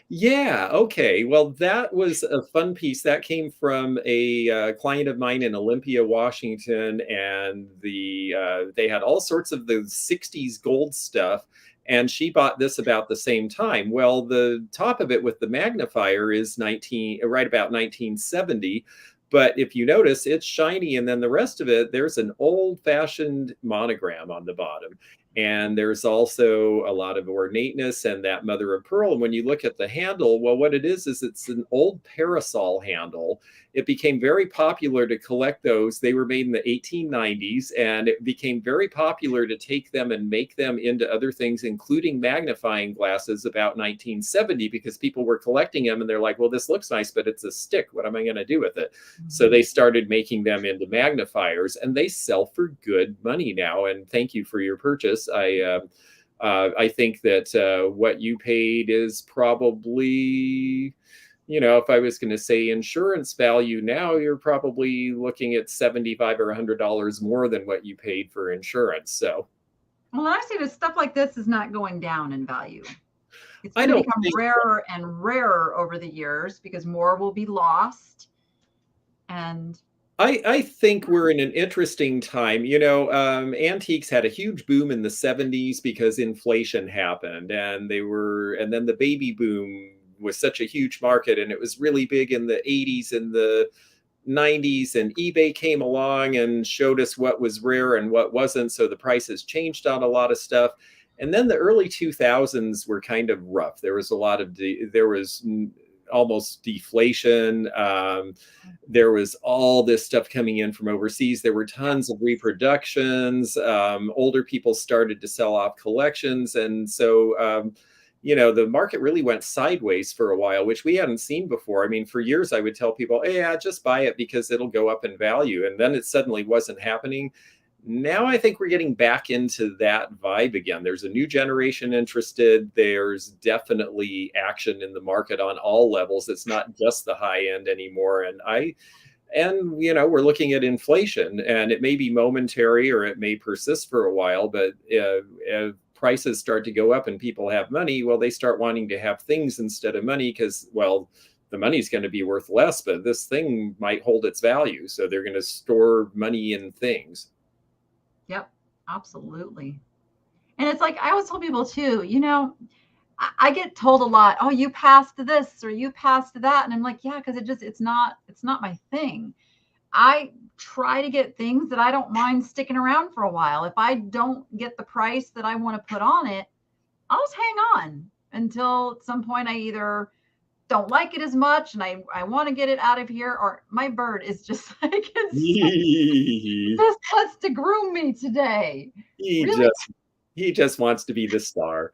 [SPEAKER 2] Yeah, okay. Well, that was a fun piece. That came from a client of mine in Olympia, Washington, and they had all sorts of the 60s gold stuff, and she bought this about the same time. Well, the top of it with the magnifier is right about 1970. But if you notice, it's shiny, and then the rest of it, there's an old-fashioned monogram on the bottom. And there's also a lot of ornateness and that mother of pearl. And when you look at the handle, well, what it is it's an old parasol handle. It became very popular to collect those. They were made in the 1890s, and it became very popular to take them and make them into other things, including magnifying glasses, about 1970, because people were collecting them and they're like, well, this looks nice, but it's a stick. What am I going to do with it? So they started making them into magnifiers, and they sell for good money now. And thank you for your purchase. I think that what you paid is probably, if I was going to say insurance value now, you're probably looking at $75 or $100 more than what you paid for insurance. So
[SPEAKER 1] Well, I see that stuff like this is not going down in value. It's
[SPEAKER 2] I
[SPEAKER 1] going to
[SPEAKER 2] don't
[SPEAKER 1] become
[SPEAKER 2] think
[SPEAKER 1] rarer and rarer over the years because more will be lost. And
[SPEAKER 2] I think we're in an interesting time. Antiques had a huge boom in the 70s because inflation happened, and then the baby boom was such a huge market, and it was really big in the 80s and the 90s, and eBay came along and showed us what was rare and what wasn't. So the prices changed on a lot of stuff. And then the early 2000s were kind of rough. There was a lot of, there was almost deflation. There was all this stuff coming in from overseas. There were tons of reproductions. Older people started to sell off collections. And so, the market really went sideways for a while, which we hadn't seen before. I mean, for years, I would tell people, hey, yeah, just buy it because it'll go up in value. And then it suddenly wasn't happening. Now I think we're getting back into that vibe again. There's a new generation interested. There's definitely action in the market on all levels. It's not just the high end anymore. We're looking at inflation, and it may be momentary or it may persist for a while, but prices start to go up and people have money, well, they start wanting to have things instead of money because, well, the money's going to be worth less, but this thing might hold its value. So they're going to store money in things.
[SPEAKER 1] yep, absolutely. And it's like I always tell people too, I get told a lot, oh, you passed this or you passed that. And I'm like, yeah, because it's not my thing. I try to get things that I don't mind sticking around for a while. If I don't get the price that I want to put on it, I'll just hang on until at some point I either don't like it as much and I want to get it out of here, or my bird is just like just wants to groom me today.
[SPEAKER 2] he
[SPEAKER 1] Really?
[SPEAKER 2] just he just wants to be the star.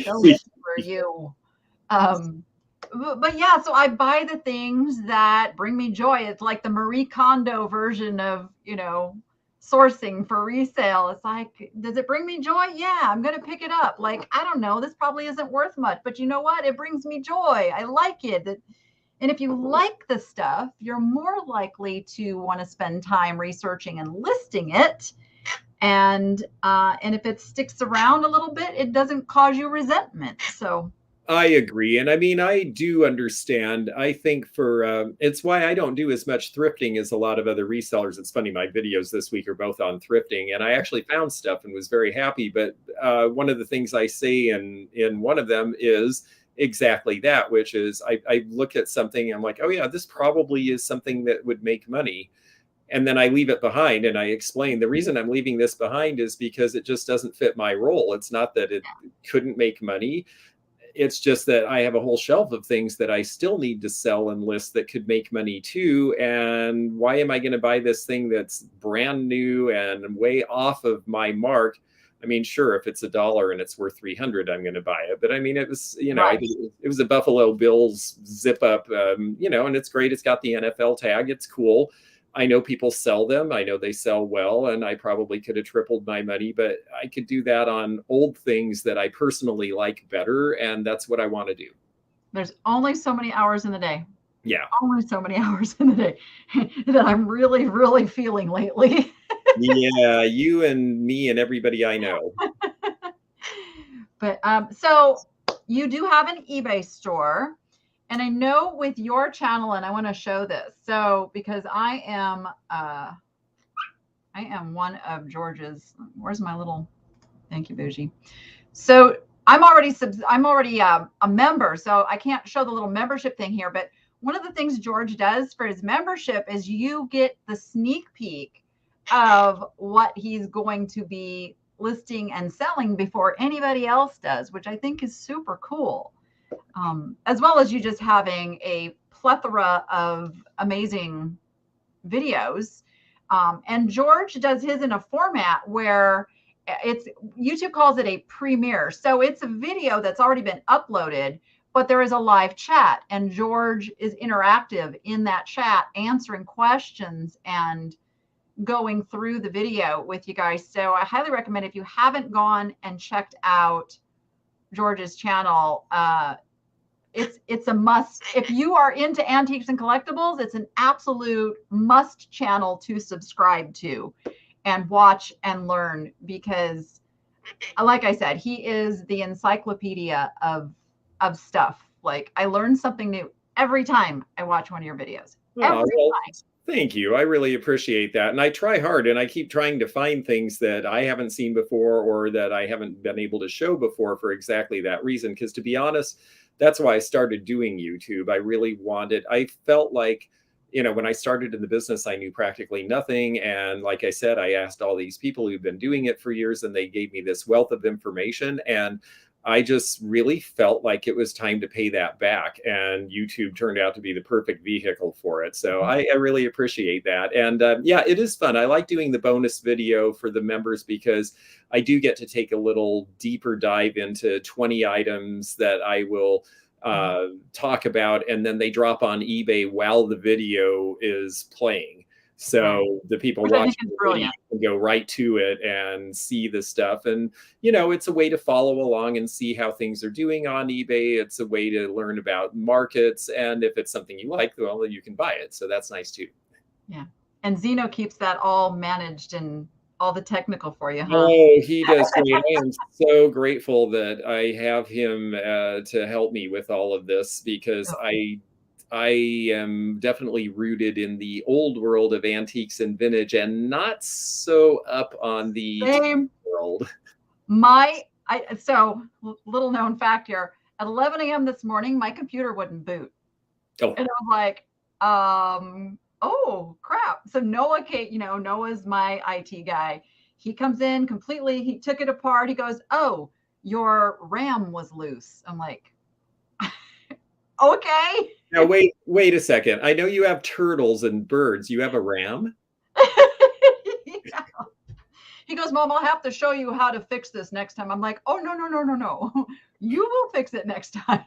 [SPEAKER 1] So good for you. But yeah, so I buy the things that bring me joy. It's like the Marie Kondo version of, sourcing for resale. It's like, does it bring me joy? Yeah, I'm going to pick it up. Like, I don't know, this probably isn't worth much, but you know what? It brings me joy. I like it. And if you like the stuff, you're more likely to want to spend time researching and listing it. And if it sticks around a little bit, it doesn't cause you resentment. So
[SPEAKER 2] I agree. And I mean, I do understand. I think it's why I don't do as much thrifting as a lot of other resellers. It's funny, my videos this week are both on thrifting, and I actually found stuff and was very happy. But one of the things I say in one of them is exactly that, which is I look at something, I'm like, oh yeah, this probably is something that would make money. And then I leave it behind and I explain the reason I'm leaving this behind is because it just doesn't fit my role. It's not that it couldn't make money. It's just that I have a whole shelf of things that I still need to sell and list that could make money too. And why am I going to buy this thing that's brand new and way off of my mark? I mean, sure, if it's $1 and it's worth 300, I'm going to buy it. But I mean, it was,
[SPEAKER 1] right.
[SPEAKER 2] it was a Buffalo Bills zip up, and it's great. It's got the NFL tag. It's cool. I know people sell them. I know they sell well, and I probably could have tripled my money, but I could do that on old things that I personally like better. And that's what I want to do.
[SPEAKER 1] There's only so many hours in the day.
[SPEAKER 2] Yeah.
[SPEAKER 1] Only so many hours in the day that I'm really, really feeling lately.
[SPEAKER 2] Yeah. You and me and everybody I know.
[SPEAKER 1] But so you do have an eBay store. And I know with your channel, and I want to show this. So because I am one of George's. Where's my little? Thank you, Bougie. So I'm already a member, so I can't show the little membership thing here. But one of the things George does for his membership is you get the sneak peek of what he's going to be listing and selling before anybody else does, which I think is super cool. As well as you just having a plethora of amazing videos. And George does his in a format where YouTube calls it a premiere. So it's a video that's already been uploaded, but there is a live chat, and George is interactive in that chat, answering questions and going through the video with you guys. So I highly recommend, if you haven't gone and checked out George's channel, it's a must. If you are into antiques and collectibles, it's an absolute must channel to subscribe to and watch and learn, because like I said, he is the encyclopedia of stuff. Like I learn something new every time I watch one of your videos.
[SPEAKER 2] Oh,
[SPEAKER 1] Every
[SPEAKER 2] well,
[SPEAKER 1] time.
[SPEAKER 2] thank you. I really appreciate that. And I try hard and I keep trying to find things that I haven't seen before or that I haven't been able to show before for exactly that reason. Because to be honest, that's why I started doing YouTube. I really wanted, I felt like, when I started in the business, I knew practically nothing. And like I said, I asked all these people who've been doing it for years and they gave me this wealth of information. And I just really felt like it was time to pay that back. And YouTube turned out to be the perfect vehicle for it. So I really appreciate that. And yeah, it is fun. I like doing the bonus video for the members because I do get to take a little deeper dive into 20 items that I will talk about. And then they drop on eBay while the video is playing. So the people
[SPEAKER 1] Which I think
[SPEAKER 2] watching
[SPEAKER 1] is
[SPEAKER 2] the video
[SPEAKER 1] brilliant.
[SPEAKER 2] can go right to it and see the stuff. And, it's a way to follow along and see how things are doing on eBay. It's a way to learn about markets. And if it's something you like, well, then you can buy it. So that's nice too.
[SPEAKER 1] Yeah. And Zeno keeps that all managed and all the technical for you, huh?
[SPEAKER 2] Oh, he does great. I am so grateful that I have him to help me with all of this because I am definitely rooted in the old world of antiques and vintage and not so up on the
[SPEAKER 1] Same.
[SPEAKER 2] world.
[SPEAKER 1] So little known fact here, at 11 a.m. this morning, my computer wouldn't boot.
[SPEAKER 2] Oh.
[SPEAKER 1] And I was like, oh crap. So Noah Noah's my IT guy. He comes in completely, he took it apart. He goes, oh, your RAM was loose. I'm like, okay.
[SPEAKER 2] Now wait a second. I know you have turtles and birds. You have a ram?
[SPEAKER 1] Yeah. He goes, Mom, I'll have to show you how to fix this next time. I'm like, oh, no. You will fix it next time.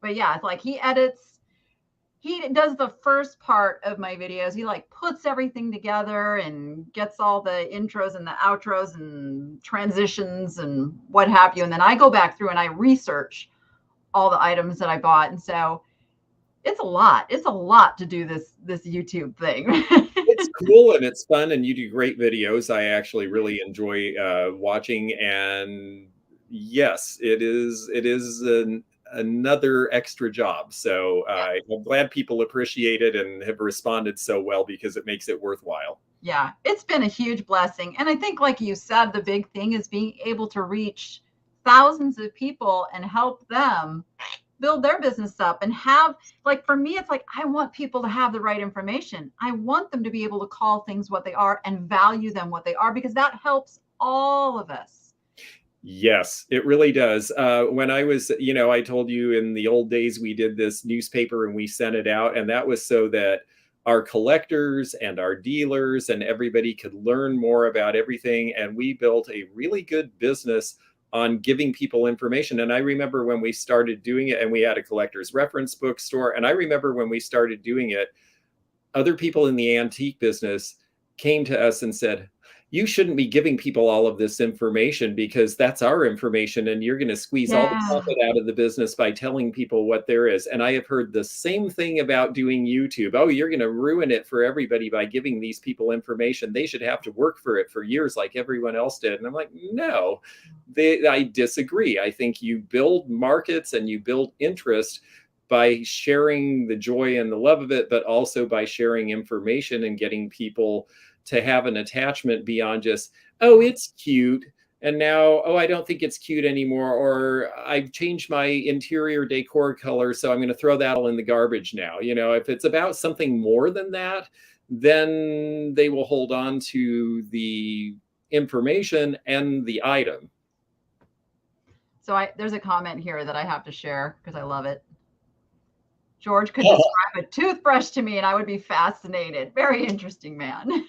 [SPEAKER 1] But yeah, it's like he does the first part of my videos. He like puts everything together and gets all the intros and the outros and transitions and what have you. And then I go back through and I research all the items that I bought. And so it's a lot. It's a lot to do this YouTube thing.
[SPEAKER 2] It's cool and it's fun and you do great videos. I actually really enjoy watching. And yes, it is another extra job. So I'm glad people appreciate it and have responded so well because it makes it worthwhile.
[SPEAKER 1] Yeah, it's been a huge blessing. And I think, like you said, the big thing is being able to reach thousands of people and help them build their business up and have, like, for me, it's like, I want people to have the right information. I want them to be able to call things what they are and value them what they are, because that helps all of us.
[SPEAKER 2] Yes, it really does. When I was, I told you in the old days, we did this newspaper and we sent it out, and that was so that our collectors and our dealers and everybody could learn more about everything. And we built a really good business on giving people information. And I remember when we started doing it, and we had a collector's reference bookstore. And I remember when we started doing it, other people in the antique business came to us and said, you shouldn't be giving people all of this information because that's our information and you're going to squeeze all the profit out of the business by telling people what there is. And I have heard the same thing about doing YouTube. Oh, you're going to ruin it for everybody by giving these people information. They should have to work for it for years like everyone else did. And I'm like, no, I disagree. I think you build markets and you build interest by sharing the joy and the love of it, but also by sharing information and getting people to have an attachment beyond just, oh, it's cute. And now, oh, I don't think it's cute anymore. Or I've changed my interior decor color, so I'm going to throw that all in the garbage now. If it's about something more than that, then they will hold on to the information and the item.
[SPEAKER 1] So there's a comment here that I have to share because I love it. George could describe a toothbrush to me and I would be fascinated. Very interesting man.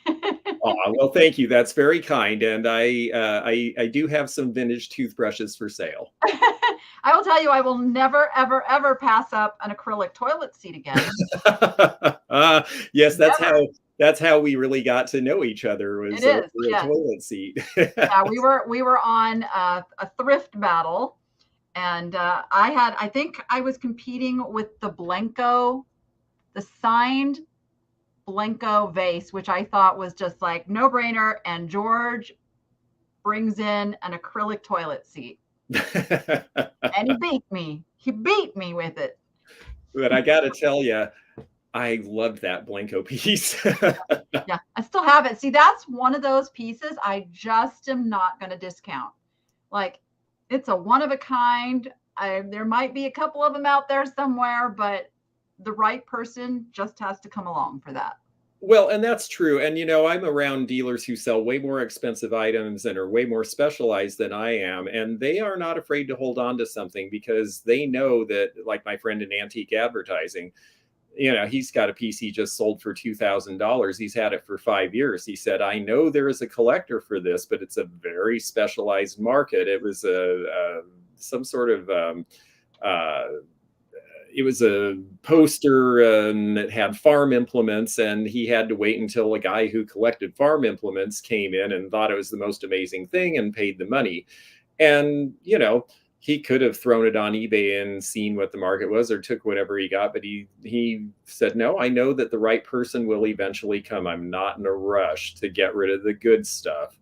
[SPEAKER 2] Well, thank you. That's very kind. And I do have some vintage toothbrushes for sale.
[SPEAKER 1] I will tell you, I will never, ever, ever pass up an acrylic toilet seat again.
[SPEAKER 2] Yes, that's how we really got to know each other, was over a toilet seat.
[SPEAKER 1] Yeah, we were on a thrift battle. And I think I was competing with the signed Blanco vase, which I thought was just like no brainer. And George brings in an acrylic toilet seat. And he beat me. He beat me with it.
[SPEAKER 2] But I got to tell you, I loved that Blanco piece.
[SPEAKER 1] Yeah, I still have it. See, that's one of those pieces I just am not going to discount. Like, it's a one of a kind. There might be a couple of them out there somewhere, but the right person just has to come along for that.
[SPEAKER 2] Well, and that's true. And, I'm around dealers who sell way more expensive items and are way more specialized than I am. And they are not afraid to hold on to something because they know that, like my friend in antique advertising, he's got a piece he just sold for $2,000. He's had it for 5 years. He said, I know there is a collector for this, but it's a very specialized market. It was some sort of it was a poster and it had farm implements, and he had to wait until a guy who collected farm implements came in and thought it was the most amazing thing and paid the money. And, he could have thrown it on eBay and seen what the market was or took whatever he got, but he said, no, I know that the right person will eventually come. I'm not in a rush to get rid of the good stuff.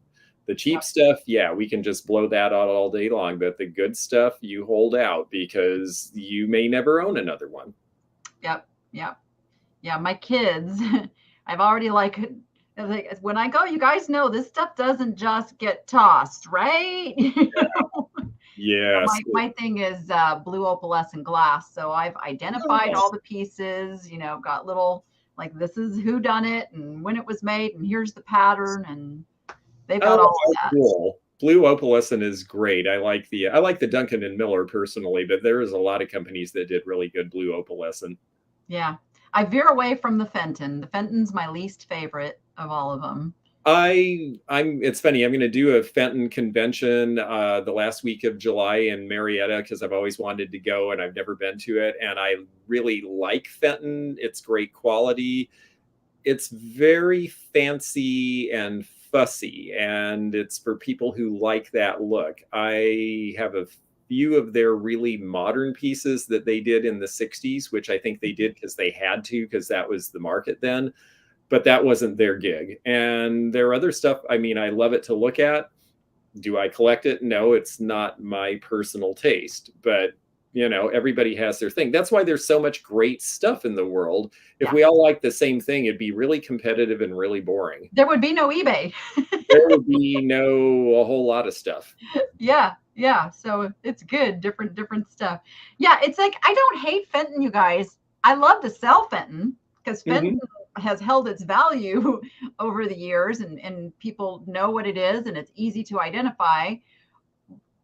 [SPEAKER 2] The cheap stuff, yeah, we can just blow that out all day long, but the good stuff you hold out because you may never own another one.
[SPEAKER 1] Yep. Yeah, my kids, I've already like when I go, you guys know this stuff doesn't just get tossed, right?
[SPEAKER 2] Yes.
[SPEAKER 1] My thing is blue opalescent glass. So I've identified all the pieces, got little, like, this is who done it and when it was made, and here's the pattern, and they've got all of that.
[SPEAKER 2] Cool. Blue opalescent is great. I like the Duncan and Miller personally, but there is a lot of companies that did really good blue opalescent.
[SPEAKER 1] Yeah. I veer away from the Fenton. The Fenton's my least favorite of all of them.
[SPEAKER 2] It's funny. I'm going to do a Fenton convention the last week of July in Marietta because I've always wanted to go and I've never been to it. And I really like Fenton. It's great quality. It's very fancy and fussy, and it's for people who like that look. I have a few of their really modern pieces that they did in the 60s, which I think they did because they had to, because that was the market then. But that wasn't their gig. And their other stuff, I mean, I love it to look at. Do I collect it? No, it's not my personal taste. But, everybody has their thing. That's why there's so much great stuff in the world. If we all like the same thing, it'd be really competitive and really boring.
[SPEAKER 1] There would be no eBay.
[SPEAKER 2] There would be a whole lot of stuff.
[SPEAKER 1] Yeah. So it's good. Different stuff. Yeah. It's like, I don't hate Fenton, you guys. I love to sell Fenton because Fenton has held its value over the years, and people know what it is and it's easy to identify.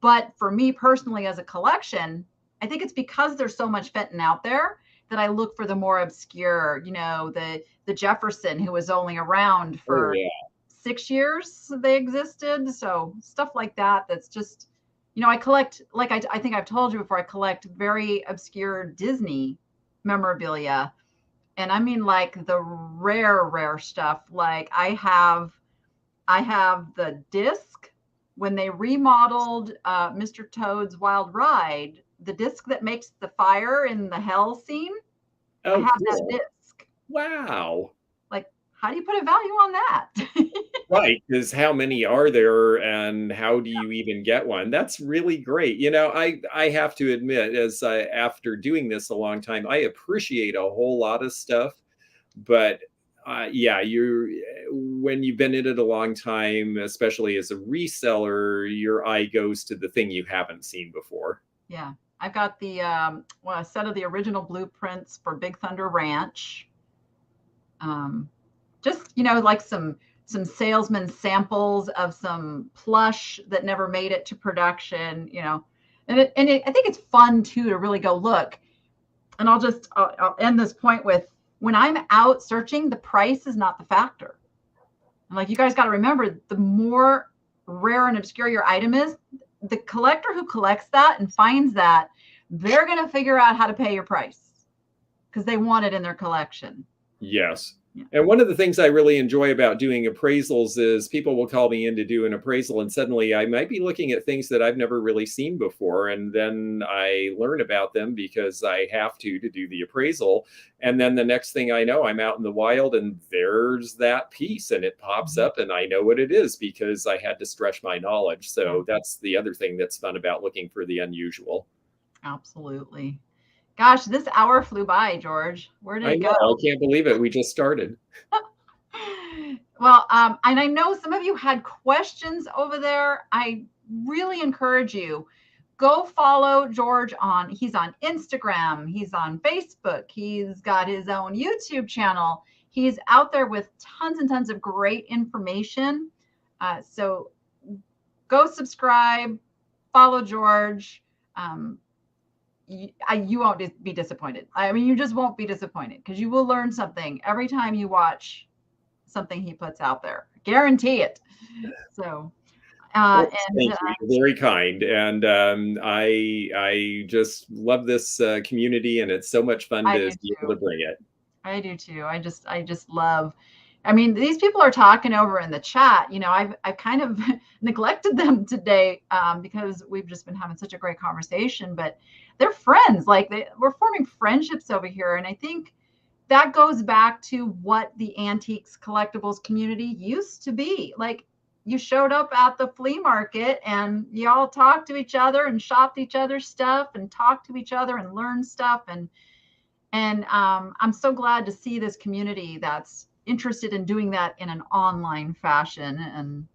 [SPEAKER 1] But for me personally, as a collection, I think it's because there's so much Fenton out there that I look for the more obscure, the Jefferson, who was only around for 6 years they existed. So stuff like that. That's just, I collect, like I think I've told you before, I collect very obscure Disney memorabilia. And I mean, like, the rare stuff. Like, I have the disc when they remodeled Mr. Toad's Wild Ride, the disc that makes the fire in the hell scene. I have that disc.
[SPEAKER 2] Wow.
[SPEAKER 1] Like, how do you put a value on that?
[SPEAKER 2] Right, because how many are there and how do you even get one? That's really great. I have to admit, after doing this a long time, I appreciate a whole lot of stuff. But when you've been in it a long time, especially as a reseller, your eye goes to the thing you haven't seen before.
[SPEAKER 1] Yeah. I've got the a set of the original blueprints for Big Thunder Ranch. Just, like some salesman samples of some plush that never made it to production, and I think it's fun too to really go look. And I'll end this point with, when I'm out searching, the price is not the factor. And like, you guys got to remember, the more rare and obscure your item is, the collector who collects that and finds that, they're going to figure out how to pay your price because they want it in their collection.
[SPEAKER 2] Yes.
[SPEAKER 1] Yeah.
[SPEAKER 2] And one of the things I really enjoy about doing appraisals is people will call me in to do an appraisal, and suddenly I might be looking at things that I've never really seen before. And then I learn about them because I have to do the appraisal. And then the next thing I know, I'm out in the wild and there's that piece and it pops up and I know what it is because I had to stretch my knowledge. So that's the other thing that's fun about looking for the unusual.
[SPEAKER 1] Absolutely. Gosh, this hour flew by, George. Where did
[SPEAKER 2] I
[SPEAKER 1] it
[SPEAKER 2] know,
[SPEAKER 1] go?
[SPEAKER 2] I can't believe it. We just started.
[SPEAKER 1] Well, and I know some of you had questions over there. I really encourage you, go follow George he's on Instagram, he's on Facebook, he's got his own YouTube channel. He's out there with tons and tons of great information. So go subscribe, follow George. You won't be disappointed. I mean, you just won't be disappointed because you will learn something every time you watch something he puts out there. Guarantee it. So,
[SPEAKER 2] well, thank you. You're very kind, and I just love this community, and it's so much fun to be able to bring it.
[SPEAKER 1] I do too. I just love. I mean, these people are talking over in the chat. You know, I've kind of neglected them today because we've just been having such a great conversation. But they're friends. Like we're forming friendships over here, and I think that goes back to what the antiques collectibles community used to be. Like you showed up at the flea market and you all talked to each other and shopped each other's stuff and talked to each other and learned stuff. And I'm so glad to see this community that's interested in doing that in an online fashion and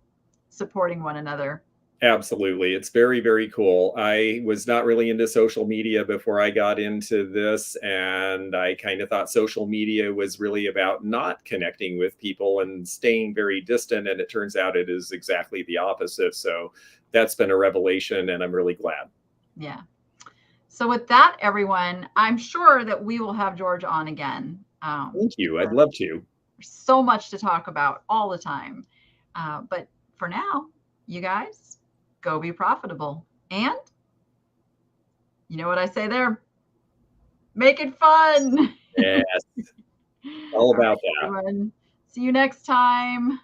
[SPEAKER 1] supporting one another.
[SPEAKER 2] Absolutely. It's very, very cool. I was not really into social media before I got into this, and I kind of thought social media was really about not connecting with people and staying very distant, and it turns out it is exactly the opposite. So that's been a revelation, and I'm really glad.
[SPEAKER 1] Yeah. So with that, everyone, I'm sure that we will have George on again.
[SPEAKER 2] Thank you. I'd love to.
[SPEAKER 1] There's so much to talk about all the time. But for now, you guys, go be profitable. And you know what I say there? Make it fun.
[SPEAKER 2] Yes. All about that.
[SPEAKER 1] Everyone. See you next time.